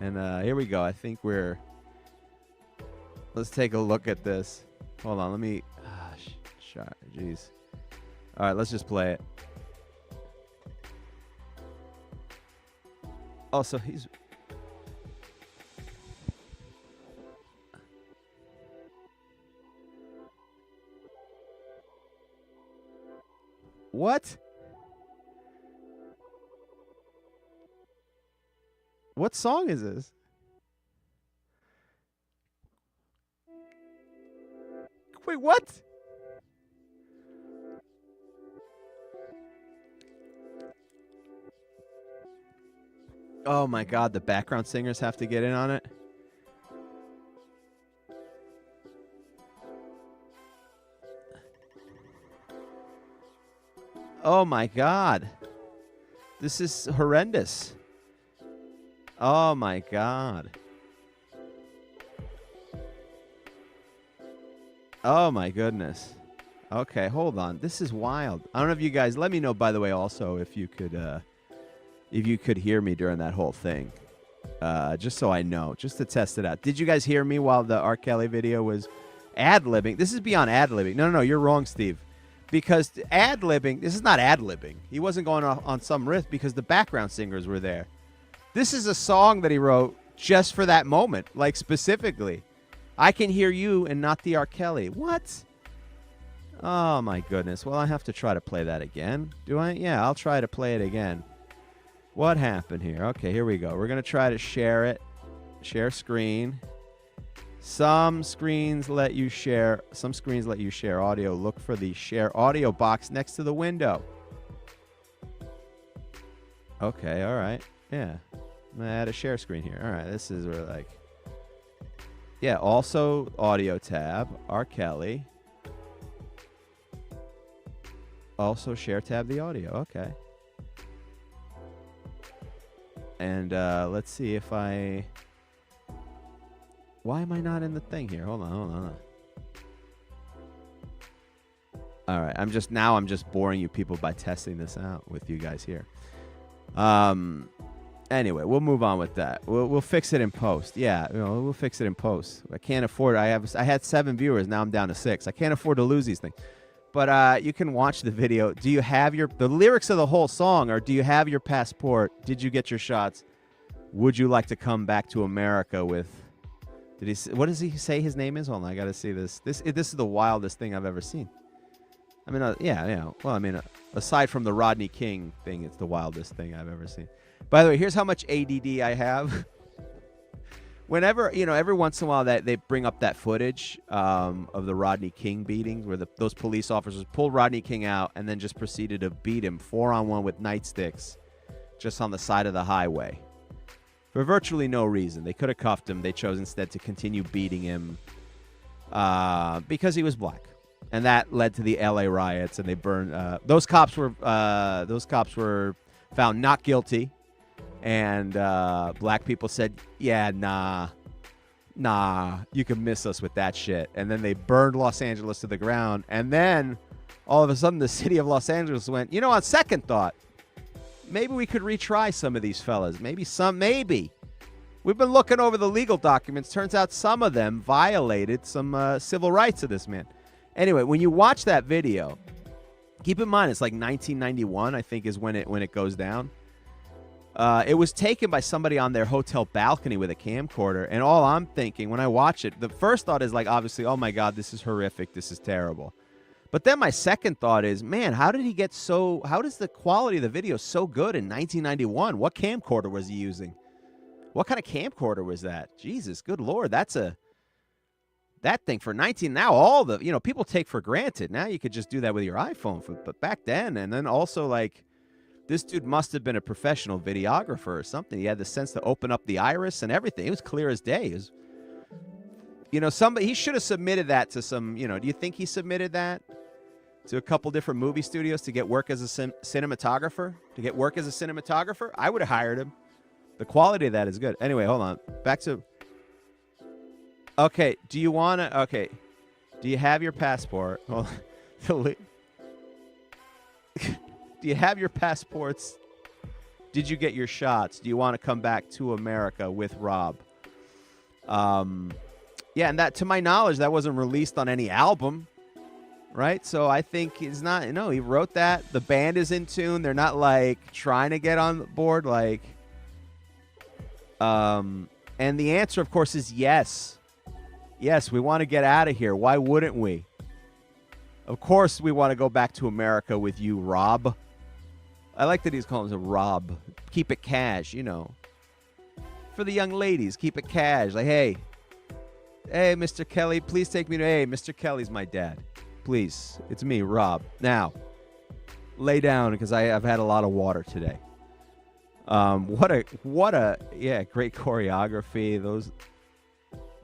And here we go. I think we're... Let's take a look at this. Hold on. Let me... Jeez. All right, let's just play it. Oh, so he's... What? What song is this? Wait, what? Oh my God, the background singers have to get in on it? Oh my God. This is horrendous. Oh my God. Oh my goodness. Okay, hold on. This is wild. I don't know if you guys, let me know by the way also if you could hear me during that whole thing. Just so I know, just to test it out. Did you guys hear me while the R. Kelly video was ad-libbing? This is beyond ad-libbing. No, you're wrong, Steve. Because ad-libbing, this is not ad-libbing. He wasn't going on some riff because the background singers were there. This is a song that he wrote just for that moment, like specifically. I can hear you and not the R. Kelly. What? Oh, my goodness. Well, I have to try to play that again. Do I? Yeah, I'll try to play it again. What happened here? Okay, here we go. We're going to try to share it. Share screen. Some screens let you share audio. Look for the share audio box next to the window. Okay, all right. Yeah. I'm going to add a share screen here. All right, this is where like... Yeah, also audio tab, R. Kelly. Also share tab the audio. Okay. And let's see if I... Why am I not in the thing here? Hold on. All right, I'm just boring you people by testing this out with you guys here. Anyway, we'll move on with that. We'll fix it in post. Yeah, we'll fix it in post. I can't afford. I had 7 viewers. Now I'm down to 6. I can't afford to lose these things. But you can watch the video. Do you have the lyrics of the whole song, or do you have your passport? Did you get your shots? Would you like to come back to America with? What does he say his name is? Hold on, I got to see this. This is the wildest thing I've ever seen. I mean, yeah. Well, I mean, aside from the Rodney King thing, it's the wildest thing I've ever seen. By the way, here's how much ADD I have. Whenever, every once in a while that they bring up that footage of the Rodney King beatings where those police officers pulled Rodney King out and then just proceeded to beat him 4-on-1 with nightsticks just on the side of the highway. For virtually no reason. They could have cuffed him. They chose instead to continue beating him because he was black. And that led to the LA riots, and they burned. Those cops were found not guilty, and black people said, "Yeah, nah, you can miss us with that shit." And then they burned Los Angeles to the ground. And then all of a sudden, the city of Los Angeles went, on second thought, maybe we could retry some of these fellas. Maybe. We've been looking over the legal documents. Turns out some of them violated some civil rights of this man. Anyway, when you watch that video, keep in mind it's like 1991, I think, is when it goes down. It was taken by somebody on their hotel balcony with a camcorder, and all I'm thinking when I watch it, the first thought is like, obviously, oh my God, this is horrific, this is terrible. But then my second thought is, man, how does the quality of the video so good in 1991? What camcorder was he using? What kind of camcorder was that? Jesus, good Lord. That thing for 19, now all the, people take for granted. Now you could just do that with your iPhone. But back then, and then also like, this dude must have been a professional videographer or something. He had the sense to open up the iris and everything. It was clear as day. It was, he should have submitted that to some, do you think he submitted that to a couple different movie studios to get work as a cinematographer? I would have hired him. The quality of that is good. Anyway, hold on. Back to... Okay, do you have your passport? Well, do you have your passports? Did you get your shots? Do you want to come back to America with Rob? Yeah, and that, to my knowledge, that wasn't released on any album, right? So I think he wrote that. The band is in tune. They're not like trying to get on board, like. And the answer, of course, is yes. Yes, we want to get out of here. Why wouldn't we? Of course, we want to go back to America with you, Rob. I like that he's calling him Rob. Keep it cash, For the young ladies, keep it cash. Like, hey, Mr. Kelly, please take me to... Hey, Mr. Kelly's my dad. Please, it's me, Rob. Now, lay down because I've had a lot of water today. What a great choreography.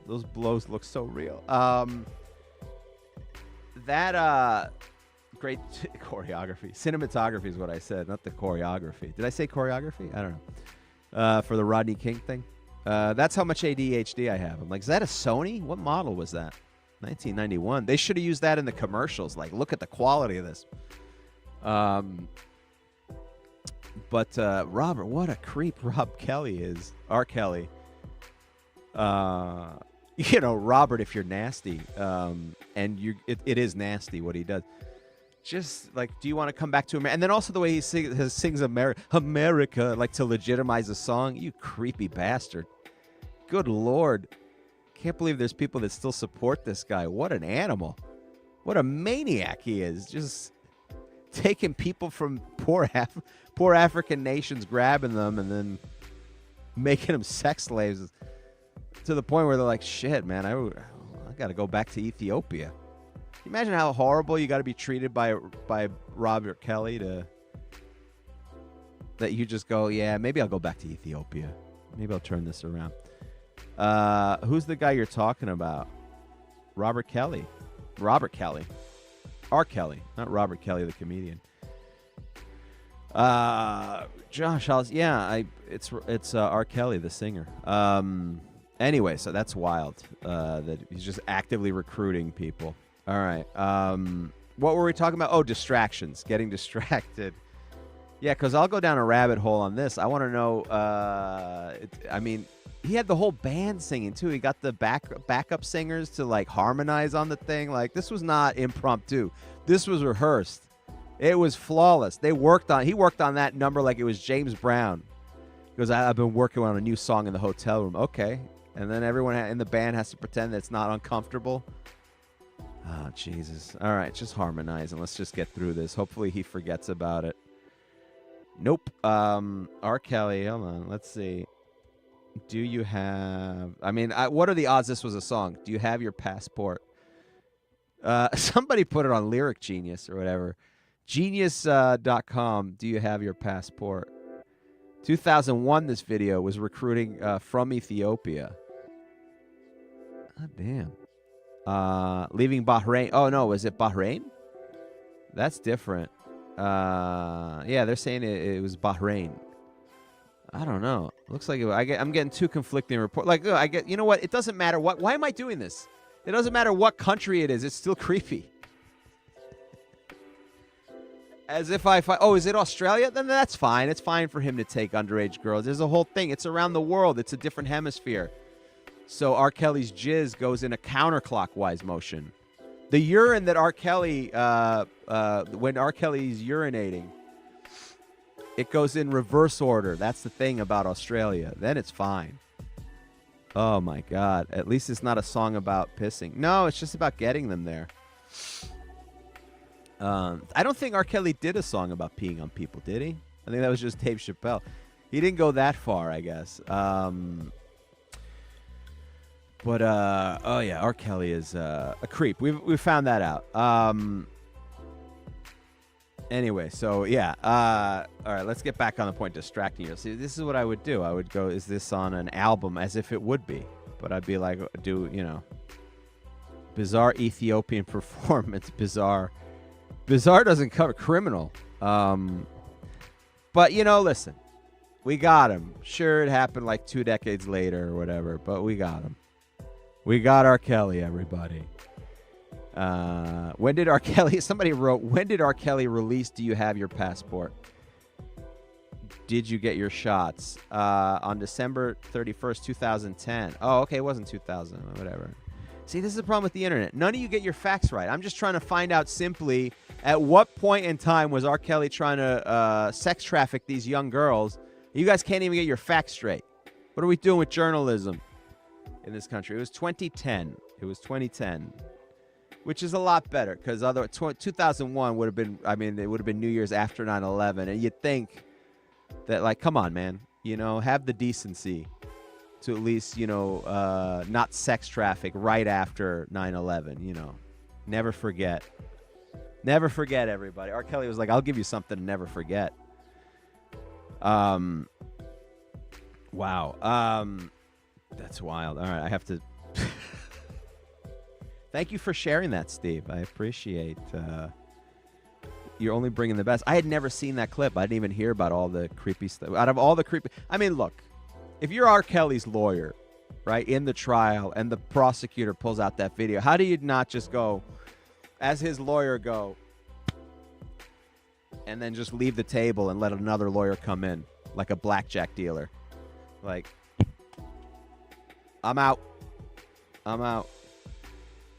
Those blows look so real. Great choreography. Cinematography is what I said, not the choreography. Did I say choreography? I don't know. For the Rodney King thing. That's how much ADHD I have. I'm like, is that a Sony? What model was that? 1991. They should have used that in the commercials. Like, look at the quality of this. But Robert, what a creep Rob Kelly is. R. Kelly. Robert, if you're nasty, and it is nasty what he does. Just like, do you want to come back to America? And then also the way he sings America, like to legitimize a song. You creepy bastard. Good Lord. Can't believe there's people that still support this guy. What an animal. What a maniac he is. Just taking people from poor African nations, grabbing them, and then making them sex slaves to the point where they're like, shit, man, I got to go back to Ethiopia. Can you imagine how horrible you got to be treated by Robert Kelly that you just go, yeah, maybe I'll go back to Ethiopia. Maybe I'll turn this around. Who's the guy you're talking about? Robert Kelly. R. Kelly, not Robert Kelly, the comedian. Josh, it's R. Kelly, the singer. Anyway, so that's wild. That he's just actively recruiting people. All right. What were we talking about? Oh, distractions. Getting distracted. Yeah, because I'll go down a rabbit hole on this. I want to know. He had the whole band singing too. He got the backup singers to like harmonize on the thing. Like, this was not impromptu. This was rehearsed. It was flawless. He worked on that number like it was James Brown. He goes, I've been working on a new song in the hotel room. Okay. And then everyone in the band has to pretend that it's not uncomfortable. Oh, Jesus. All right, just harmonize and let's just get through this. Hopefully he forgets about it. Nope. R. Kelly, hold on. Let's see. Do you have... what are the odds this was a song? Do you have your passport? Somebody put it on Lyric Genius or whatever. Genius.com. Do you have your passport? 2001, this video was recruiting from Ethiopia. God damn. Leaving Bahrain. Oh, no. Was it Bahrain? That's different. Yeah, they're saying it was Bahrain. I don't know. Looks like I'm getting two conflicting reports. Like, you know what? It doesn't matter what. Why am I doing this? It doesn't matter what country it is. It's still creepy. As if is it Australia? Then that's fine. It's fine for him to take underage girls. There's a whole thing. It's around the world. It's a different hemisphere. So R. Kelly's jizz goes in a counterclockwise motion. The urine that R. Kelly, when R. Kelly's urinating, it goes in reverse order. That's the thing about Australia. Then it's fine. Oh, my God. At least it's not a song about pissing. No, it's just about getting them there. I don't think R. Kelly did a song about peeing on people, did he? I think that was just Dave Chappelle. He didn't go that far, I guess. But oh yeah, R. Kelly is a creep. We found that out. Anyway, so yeah. All right, let's get back on the point. Distracting you. See, this is what I would do. I would go, is this on an album? As if it would be. But I'd be like, bizarre Ethiopian performance. Bizarre doesn't cover criminal. But listen, we got him. Sure, it happened like 2 decades later or whatever, but we got him. We got R. Kelly, everybody. When did R. Kelly... Somebody wrote, when did R. Kelly release Do You Have Your Passport? Did you get your shots? On December 31st, 2010. Oh, okay, it wasn't 2000, whatever. See, this is the problem with the internet. None of you get your facts right. I'm just trying to find out simply at what point in time was R. Kelly trying to sex traffic these young girls. You guys can't even get your facts straight. What are we doing with journalism in this country? It was 2010. It was 2010. Which is a lot better, because 2001 would have been, it would have been New Year's after 9/11, and you'd think that, like, come on, man, have the decency to at least, not sex traffic right after 9/11, Never forget. Never forget, everybody. R. Kelly was like, I'll give you something to never forget. Wow. That's wild. All right, I have to... Thank you for sharing that, Steve. I appreciate you're only bringing the best. I had never seen that clip. I didn't even hear about all the creepy stuff. Out of all the creepy... look, if you're R. Kelly's lawyer, right, in the trial, and the prosecutor pulls out that video, how do you not just go, as his lawyer, go, and then just leave the table and let another lawyer come in, like a blackjack dealer? Like, I'm out.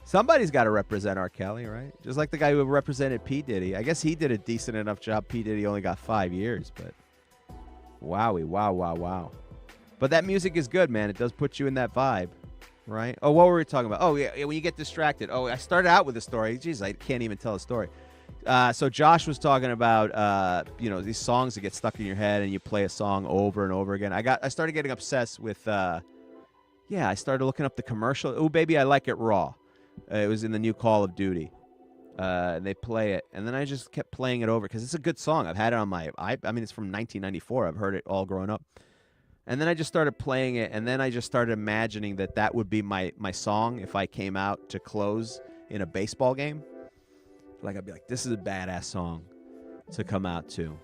Somebody's got to represent R. Kelly, right? Just like the guy who represented P. Diddy. I guess he did a decent enough job. P. Diddy only got 5 years, but wowie, wow. But that music is good, man. It does put you in that vibe, right? Oh, what were we talking about? Oh, yeah, when you get distracted. Oh, I started out with a story. Jeez, I can't even tell a story. So Josh was talking about, these songs that get stuck in your head and you play a song over and over again. I started getting obsessed with, I started looking up the commercial. Ooh, Baby, I Like It Raw. It was in the new Call of Duty. And they play it. And then I just kept playing it over because it's a good song. I've had it on my... it's from 1994. I've heard it all growing up. And then I just started playing it. And then I just started imagining that would be my song if I came out to close in a baseball game. Like, I'd be like, this is a badass song to come out to.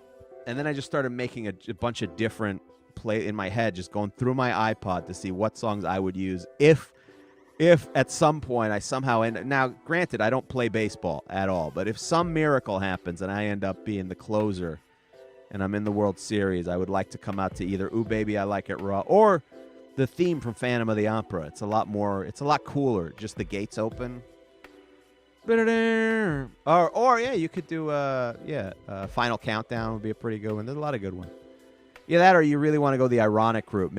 And then I just started making a bunch of different play in my head, just going through my iPod to see what songs I would use if at some point I somehow end... Now, granted, I don't play baseball at all, but if some miracle happens and I end up being the closer and I'm in the World Series, I would like to come out to either Ooh Baby, I Like It Raw or the theme from Phantom of the Opera. It's a lot cooler. Just the gates open. Or yeah, you could do Final Countdown would be a pretty good one. There's a lot of good ones. Yeah, that, or you really want to go the ironic route,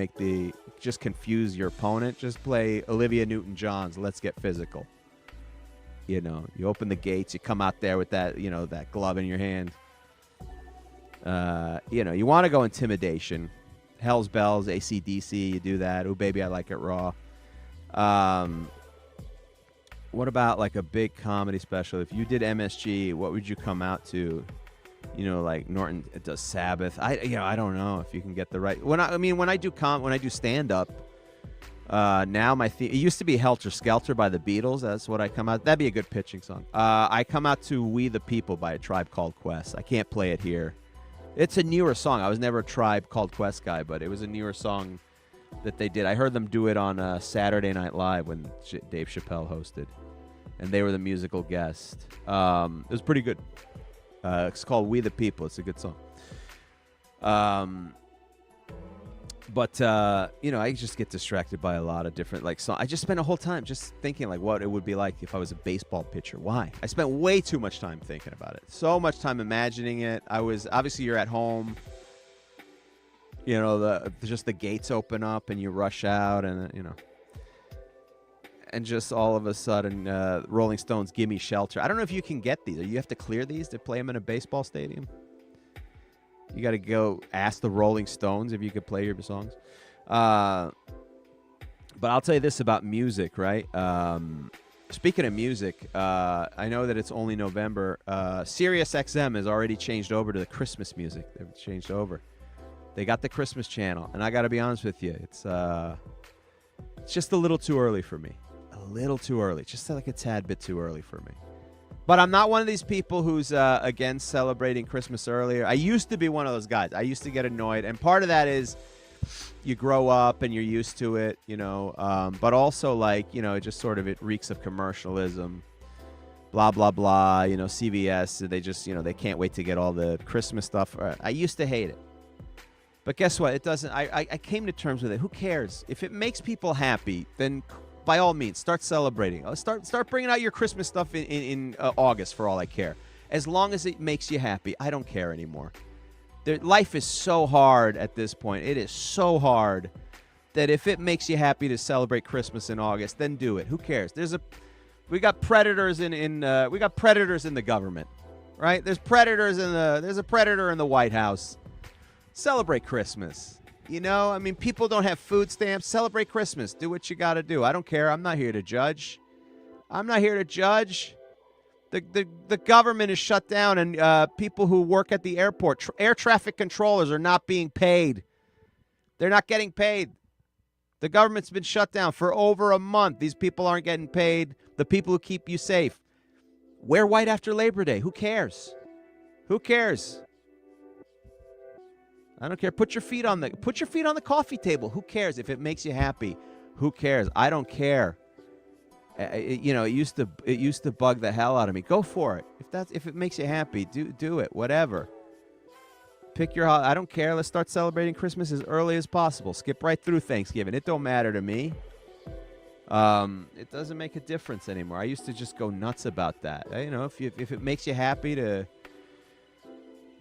just confuse your opponent. Just play Olivia Newton-John's Let's Get Physical. You open the gates, you come out there with that, that glove in your hand. You want to go intimidation. Hell's Bells, AC/DC, you do that. Ooh, Baby, I Like It Raw. What about like a big comedy special? If you did MSG, what would you come out to? Like Norton does Sabbath. I don't know if you can get the right. When I do stand up, now my theme, it used to be Helter Skelter by the Beatles. That's what I come out. That'd be a good pitching song. I come out to We the People by A Tribe Called Quest. I can't play it here. It's a newer song. I was never a Tribe Called Quest guy, but it was a newer song that they did. I heard them do it on Saturday Night Live when Dave Chappelle hosted, and they were the musical guest. It was pretty good. It's called We the People. It's a good song. But I just get distracted by a lot of different songs. I just spent a whole time just thinking what it would be like if I was a baseball pitcher. Why? I spent way too much time thinking about it. So much time imagining it. Obviously you're at home. Just the gates open up and you rush out and and just all of a sudden, Rolling Stones, Gimme Shelter. I don't know if you can get these. Or you have to clear these to play them in a baseball stadium. You got to go ask the Rolling Stones if you could play your songs. But I'll tell you this about music, right? Speaking of music, I know that it's only November. Sirius XM has already changed over to the Christmas music. They've changed over. They got the Christmas channel, and I got to be honest with you, it's just a little too early for me. A little too early, just like a tad bit too early for me. But I'm not one of these people who's against celebrating Christmas earlier. I used to be one of those guys. I used to get annoyed, and part of that is you grow up and you're used to it, you know. But also, like, you know, it just sort of it reeks of commercialism. Blah blah blah. You know, CVS. They just, you know, they can't wait to get all the Christmas stuff. I used to hate it. But guess what? It doesn't. I came to terms with it. Who cares? If it makes people happy, then by all means, start celebrating. Start bringing out your Christmas stuff in August for all I care. As long as it makes you happy, I don't care anymore. Life is so hard at this point. It is so hard that if it makes you happy to celebrate Christmas in August, then do it. Who cares? We got predators in the government, right? There's a predator in the White House. Celebrate Christmas. You know, I mean, people don't have food stamps. Celebrate Christmas. Do what you got to do. I don't care. I'm not here to judge. The government is shut down, and people who work at the airport, air traffic controllers, are not being paid. They're not getting paid. The government's been shut down for over a month. These people aren't getting paid. The people who keep you safe. Wear white after Labor Day. Who cares? Who cares? I don't care. Put your feet on the coffee table. Who cares? If it makes you happy, who cares? I don't care. You know, it used to bug the hell out of me. Go for it. If it makes you happy, do it. Whatever. Pick your. I don't care. Let's start celebrating Christmas as early as possible. Skip right through Thanksgiving. It don't matter to me. It doesn't make a difference anymore. I used to just go nuts about that. You know, if it makes you happy to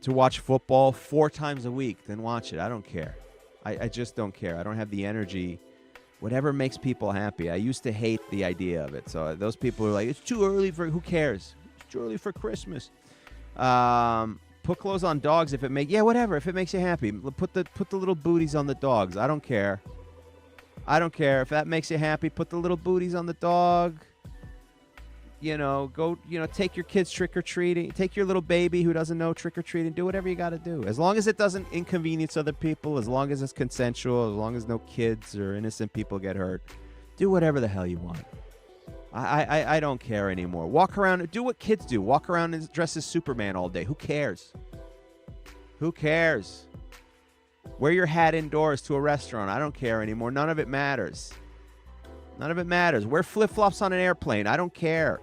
watch football 4 times a week, then watch it. I don't care. I just don't care. I don't have the energy. Whatever makes people happy. I used to hate the idea of it. So those people are like, it's too early for, who cares? It's too early for Christmas. Put clothes on dogs if it whatever. If it makes you happy, put the little booties on the dogs. I don't care. If that makes you happy, put the little booties on the dog. You know, go, you know, take your kids trick-or-treating. Take your little baby who doesn't know trick-or-treating. Do whatever you got to do. As long as it doesn't inconvenience other people, as long as it's consensual, as long as no kids or innocent people get hurt, do whatever the hell you want. I don't care anymore. Walk around, do what kids do. Walk around and dress as Superman all day. Who cares? Who cares? Wear your hat indoors to a restaurant. I don't care anymore. None of it matters. None of it matters. Wear flip-flops on an airplane. I don't care.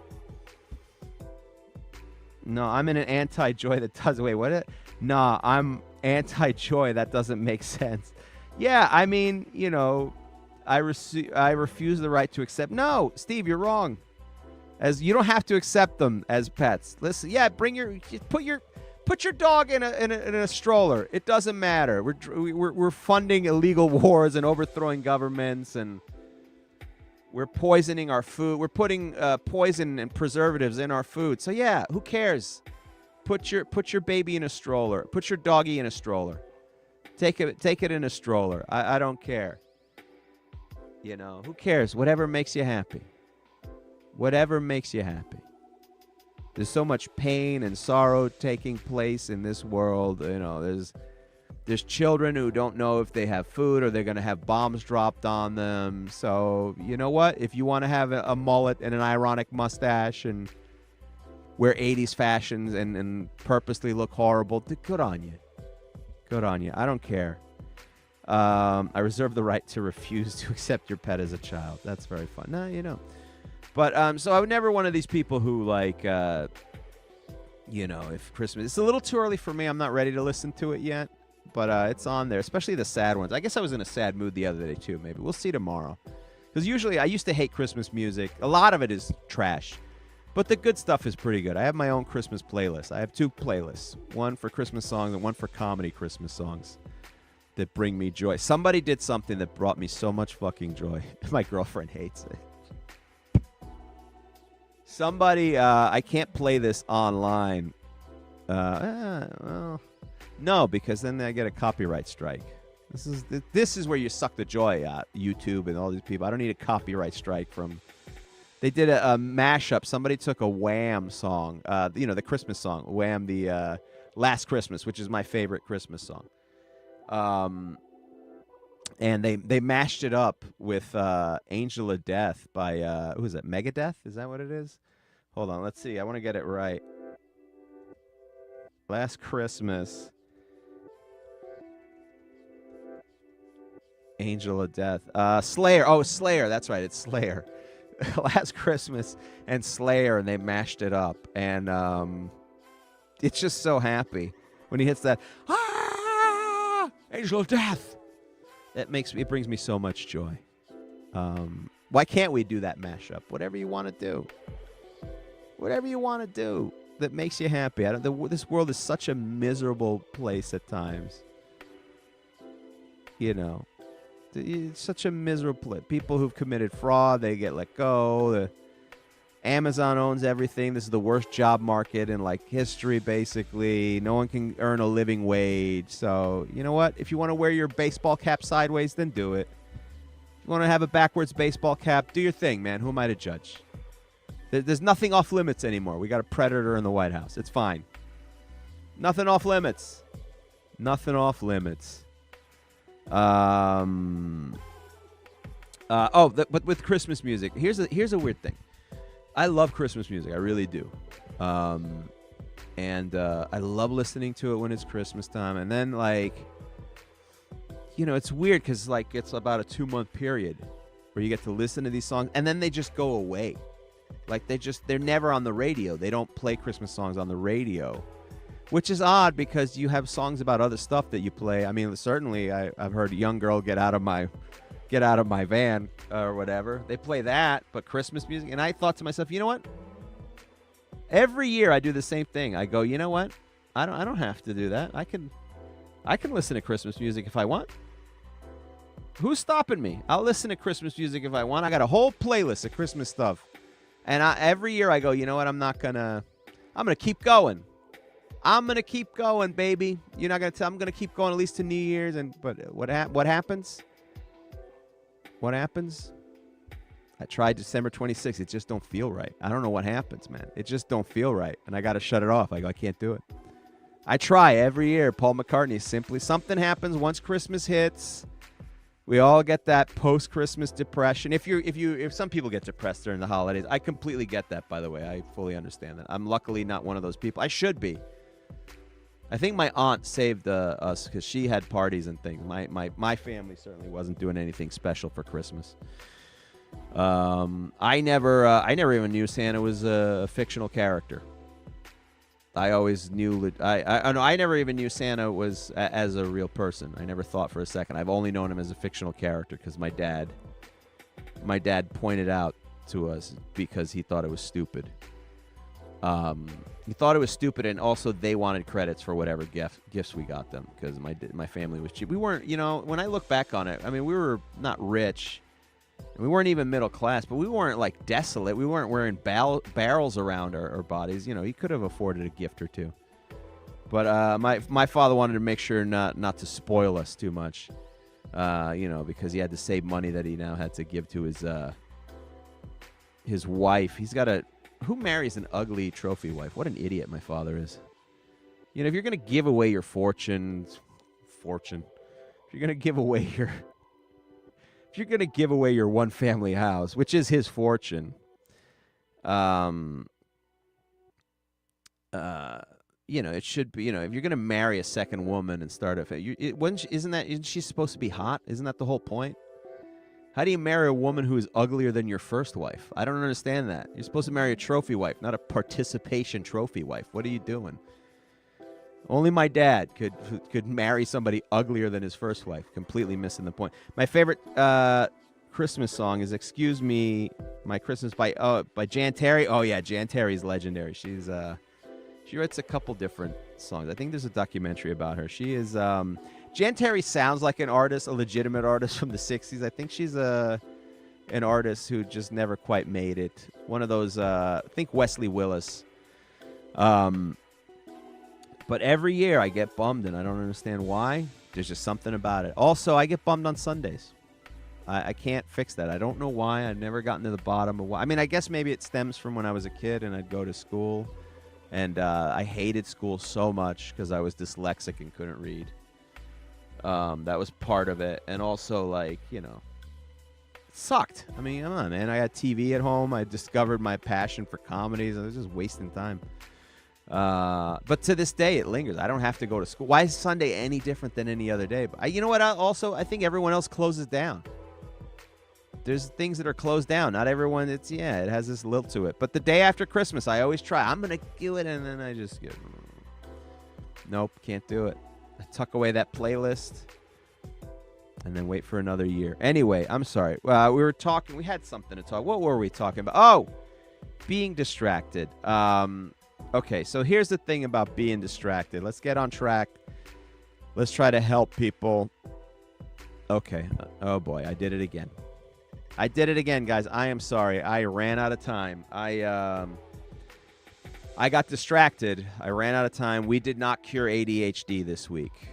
No, I'm in an anti-joy that does... Wait, what? No, I'm anti-joy. That doesn't make sense. Yeah, I mean, you know, I refuse the right to accept... No, Steve, you're wrong. As you don't have to accept them as pets. Listen, yeah, put your dog in a stroller. It doesn't matter. We're funding illegal wars and overthrowing governments, and we're poisoning our food. We're putting poison and preservatives in our food. So yeah, who cares? Put your baby in a stroller. Put your doggy in a stroller. Take it in a stroller. I don't care. You know, who cares? Whatever makes you happy. Whatever makes you happy. There's so much pain and sorrow taking place in this world. You know, there's children who don't know if they have food or they're going to have bombs dropped on them. So, you know what? If you want to have a mullet and an ironic mustache and wear 80s fashions and purposely look horrible, good on you. Good on you. I don't care. I reserve the right to refuse to accept your pet as a child. That's very fun. No, you know. But so I was never one of these people who, like, you know, if Christmas... It's a little too early for me. I'm not ready to listen to it yet. But it's on there, especially the sad ones. I guess I was in a sad mood the other day, too, maybe. We'll see tomorrow. Because usually I used to hate Christmas music. A lot of it is trash. But the good stuff is pretty good. I have my own Christmas playlist. I have 2 playlists. One for Christmas songs and one for comedy Christmas songs that bring me joy. Somebody did something that brought me so much fucking joy. My girlfriend hates it. Somebody, I can't play this online. Well, no, because then I get a copyright strike. This is where you suck the joy out. YouTube and all these people. I don't need a copyright strike from. They did a mashup. Somebody took a Wham song, the Christmas song, Wham, the Last Christmas, which is my favorite Christmas song. And they mashed it up with Angel of Death by who is it? Megadeth? Is that what it is? Hold on, let's see. I want to get it right. Last Christmas. Angel of Death. Slayer. Oh, Slayer. That's right. It's Slayer. Last Christmas and Slayer, and they mashed it up. And it's just so happy when he hits that Angel of Death. It brings me so much joy. Why can't we do that mashup? Whatever you want to do. Whatever you want to do that makes you happy. This world is such a miserable place at times. You know. It's such a miserable place. People who've committed fraud, they get let go. Amazon owns everything. This is the worst job market in history, basically. No one can earn a living wage. So, you know what? If you want to wear your baseball cap sideways, then do it. If you want to have a backwards baseball cap, do your thing, man. Who am I to judge? There's nothing off limits anymore. We got a predator in the White House. It's fine. Nothing off limits. Nothing off limits. But with Christmas music, here's a weird thing. I love Christmas music, I really do, and I love listening to it when it's Christmas time. And then it's weird because it's about a 2-month period where you get to listen to these songs, and then they just go away. They're never on the radio. They don't play Christmas songs on the radio. Which is odd because you have songs about other stuff that you play. I mean, certainly I've heard "Young Girl Get Out of My Van" or whatever. They play that, but Christmas music. And I thought to myself, you know what? Every year I do the same thing. I go, you know what? I don't have to do that. I can listen to Christmas music if I want. Who's stopping me? I'll listen to Christmas music if I want. I got a whole playlist of Christmas stuff, and every year I go, you know what? I'm gonna keep going. I'm going to keep going, baby. You're not going to tell. I'm going to keep going at least to New Year's. But what happens? What happens? I tried December 26th. It just don't feel right. I don't know what happens, man. It just don't feel right. And I got to shut it off. I go, I can't do it. I try every year. Paul McCartney, simply something happens once Christmas hits. We all get that post-Christmas depression. If some people get depressed during the holidays, I completely get that, by the way. I fully understand that. I'm luckily not one of those people. I should be. I think my aunt saved us because she had parties and things. My family certainly wasn't doing anything special for Christmas. I never even knew Santa was a fictional character. I always knew I never even knew Santa was as a real person. I never thought for a second. I've only known him as a fictional character because my dad pointed out to us because he thought it was stupid. He thought it was stupid, and also they wanted credits for whatever gifts we got them because my family was cheap. We weren't, when I look back on it, I mean, we were not rich. We weren't even middle class, but we weren't desolate. We weren't wearing barrels around our bodies. He could have afforded a gift or two. But my father wanted to make sure not to spoil us too much, because he had to save money that he now had to give to his wife. Who marries an ugly trophy wife? What an idiot my father is. If you're going to give away your fortune, if you're going to give away your one family house, which is his fortune, it should be, if you're going to marry a second woman and start isn't she supposed to be hot? Isn't that the whole point? How do you marry a woman who is uglier than your first wife? I don't understand that. You're supposed to marry a trophy wife, not a participation trophy wife. What are you doing? Only my dad could marry somebody uglier than his first wife. Completely missing the point. My favorite Christmas song is "Excuse Me, My Christmas" by Jan Terry. Oh yeah, Jan Terry's legendary. She writes a couple different songs. I think there's a documentary about her. She is Jan Terry sounds like an artist, a legitimate artist from the 60s. I think she's an artist who just never quite made it. One of those, I think Wesley Willis. But every year I get bummed, and I don't understand why. There's just something about it. Also, I get bummed on Sundays. I can't fix that. I don't know why. I've never gotten to the bottom of why. I mean, I guess maybe it stems from when I was a kid and I'd go to school. And I hated school so much because I was dyslexic and couldn't read. That was part of it. And also, like, you know, it sucked. I mean, come on, man. I got TV at home. I discovered my passion for comedies. I was just wasting time. But to this day, it lingers. I don't have to go to school. Why is Sunday any different than any other day? But you know what? I think everyone else closes down. There's things that are closed down. Not everyone. It has this lilt to it. But the day after Christmas, I always try. I'm gonna do it, and then I just get. Nope, can't do it. I tuck away that playlist, and then wait for another year. Anyway, I'm sorry. We were talking. We had something to talk. What were we talking about? Oh, being distracted. Okay, so here's the thing about being distracted. Let's get on track. Let's try to help people. Okay. Oh boy, I did it again. I did it again, guys. I am sorry. I ran out of time. I got distracted. I ran out of time. We did not cure ADHD this week.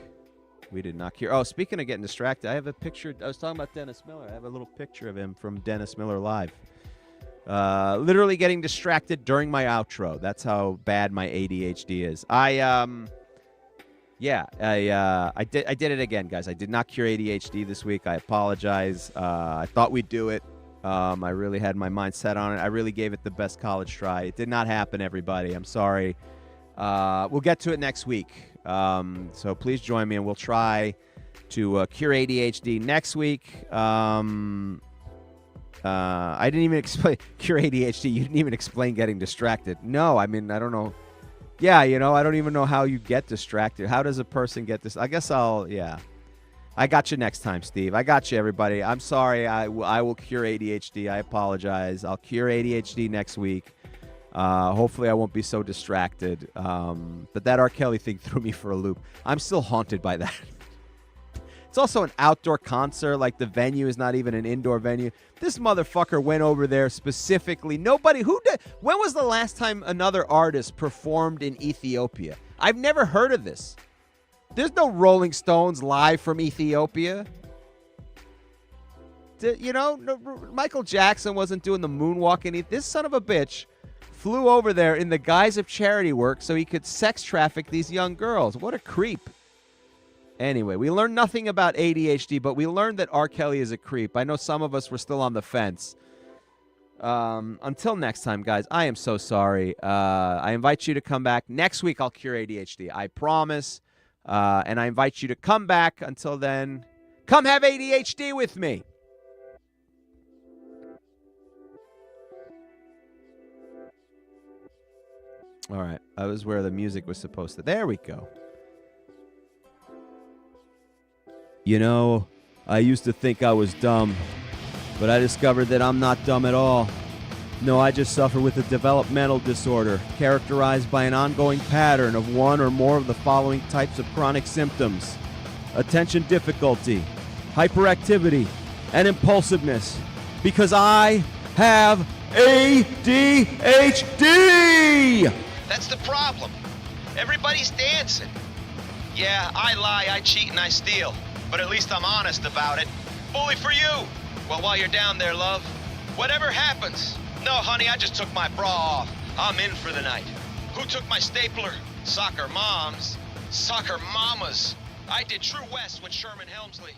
We did not cure. Oh, speaking of getting distracted, I have a picture. I was talking about Dennis Miller. I have a little picture of him from Dennis Miller Live. Literally getting distracted during my outro. That's how bad my ADHD is. I did it again, guys. I did not cure ADHD this week. I apologize. I thought we'd do it. I really had my mind set on it. I really gave it the best college try. It did not happen, everybody. I'm sorry. We'll get to it next week. So please join me, and we'll try to cure ADHD next week. I didn't even explain cure ADHD. You didn't even explain getting distracted. No, I mean, I don't know. Yeah, you know, I don't even know how you get distracted. How does a person get this? I guess I got you next time, Steve. I got you, everybody. I'm sorry. I will cure ADHD. I apologize. I'll cure ADHD next week. Hopefully I won't be so distracted. But that R. Kelly thing threw me for a loop. I'm still haunted by that. It's also an outdoor concert. Like, the venue is not even an indoor venue. This motherfucker went over there specifically. Nobody who did. When was the last time another artist performed in Ethiopia? I've never heard of this. There's no Rolling Stones live from Ethiopia. Michael Jackson wasn't doing the moonwalk in This son of a bitch flew over there in the guise of charity work so he could sex traffic these young girls. What a creep. Anyway, we learned nothing about ADHD, but we learned that R. Kelly is a creep. I know some of us were still on the fence. Until next time, guys, I am so sorry. I invite you to come back. Next week, I'll cure ADHD. I promise. And I invite you to come back. Until then, come have ADHD with me. All right. That was where the music was supposed to. There we go. You know, I used to think I was dumb, but I discovered that I'm not dumb at all. No, I just suffer with a developmental disorder characterized by an ongoing pattern of one or more of the following types of chronic symptoms: attention difficulty, hyperactivity, and impulsiveness. Because I have ADHD! That's the problem. Everybody's dancing. Yeah, I lie, I cheat, and I steal. But at least I'm honest about it. Bully for you. Well, while you're down there, love, whatever happens. No, honey, I just took my bra off. I'm in for the night. Who took my stapler? Soccer moms. Soccer mamas. I did True West with Sherman Helmsley.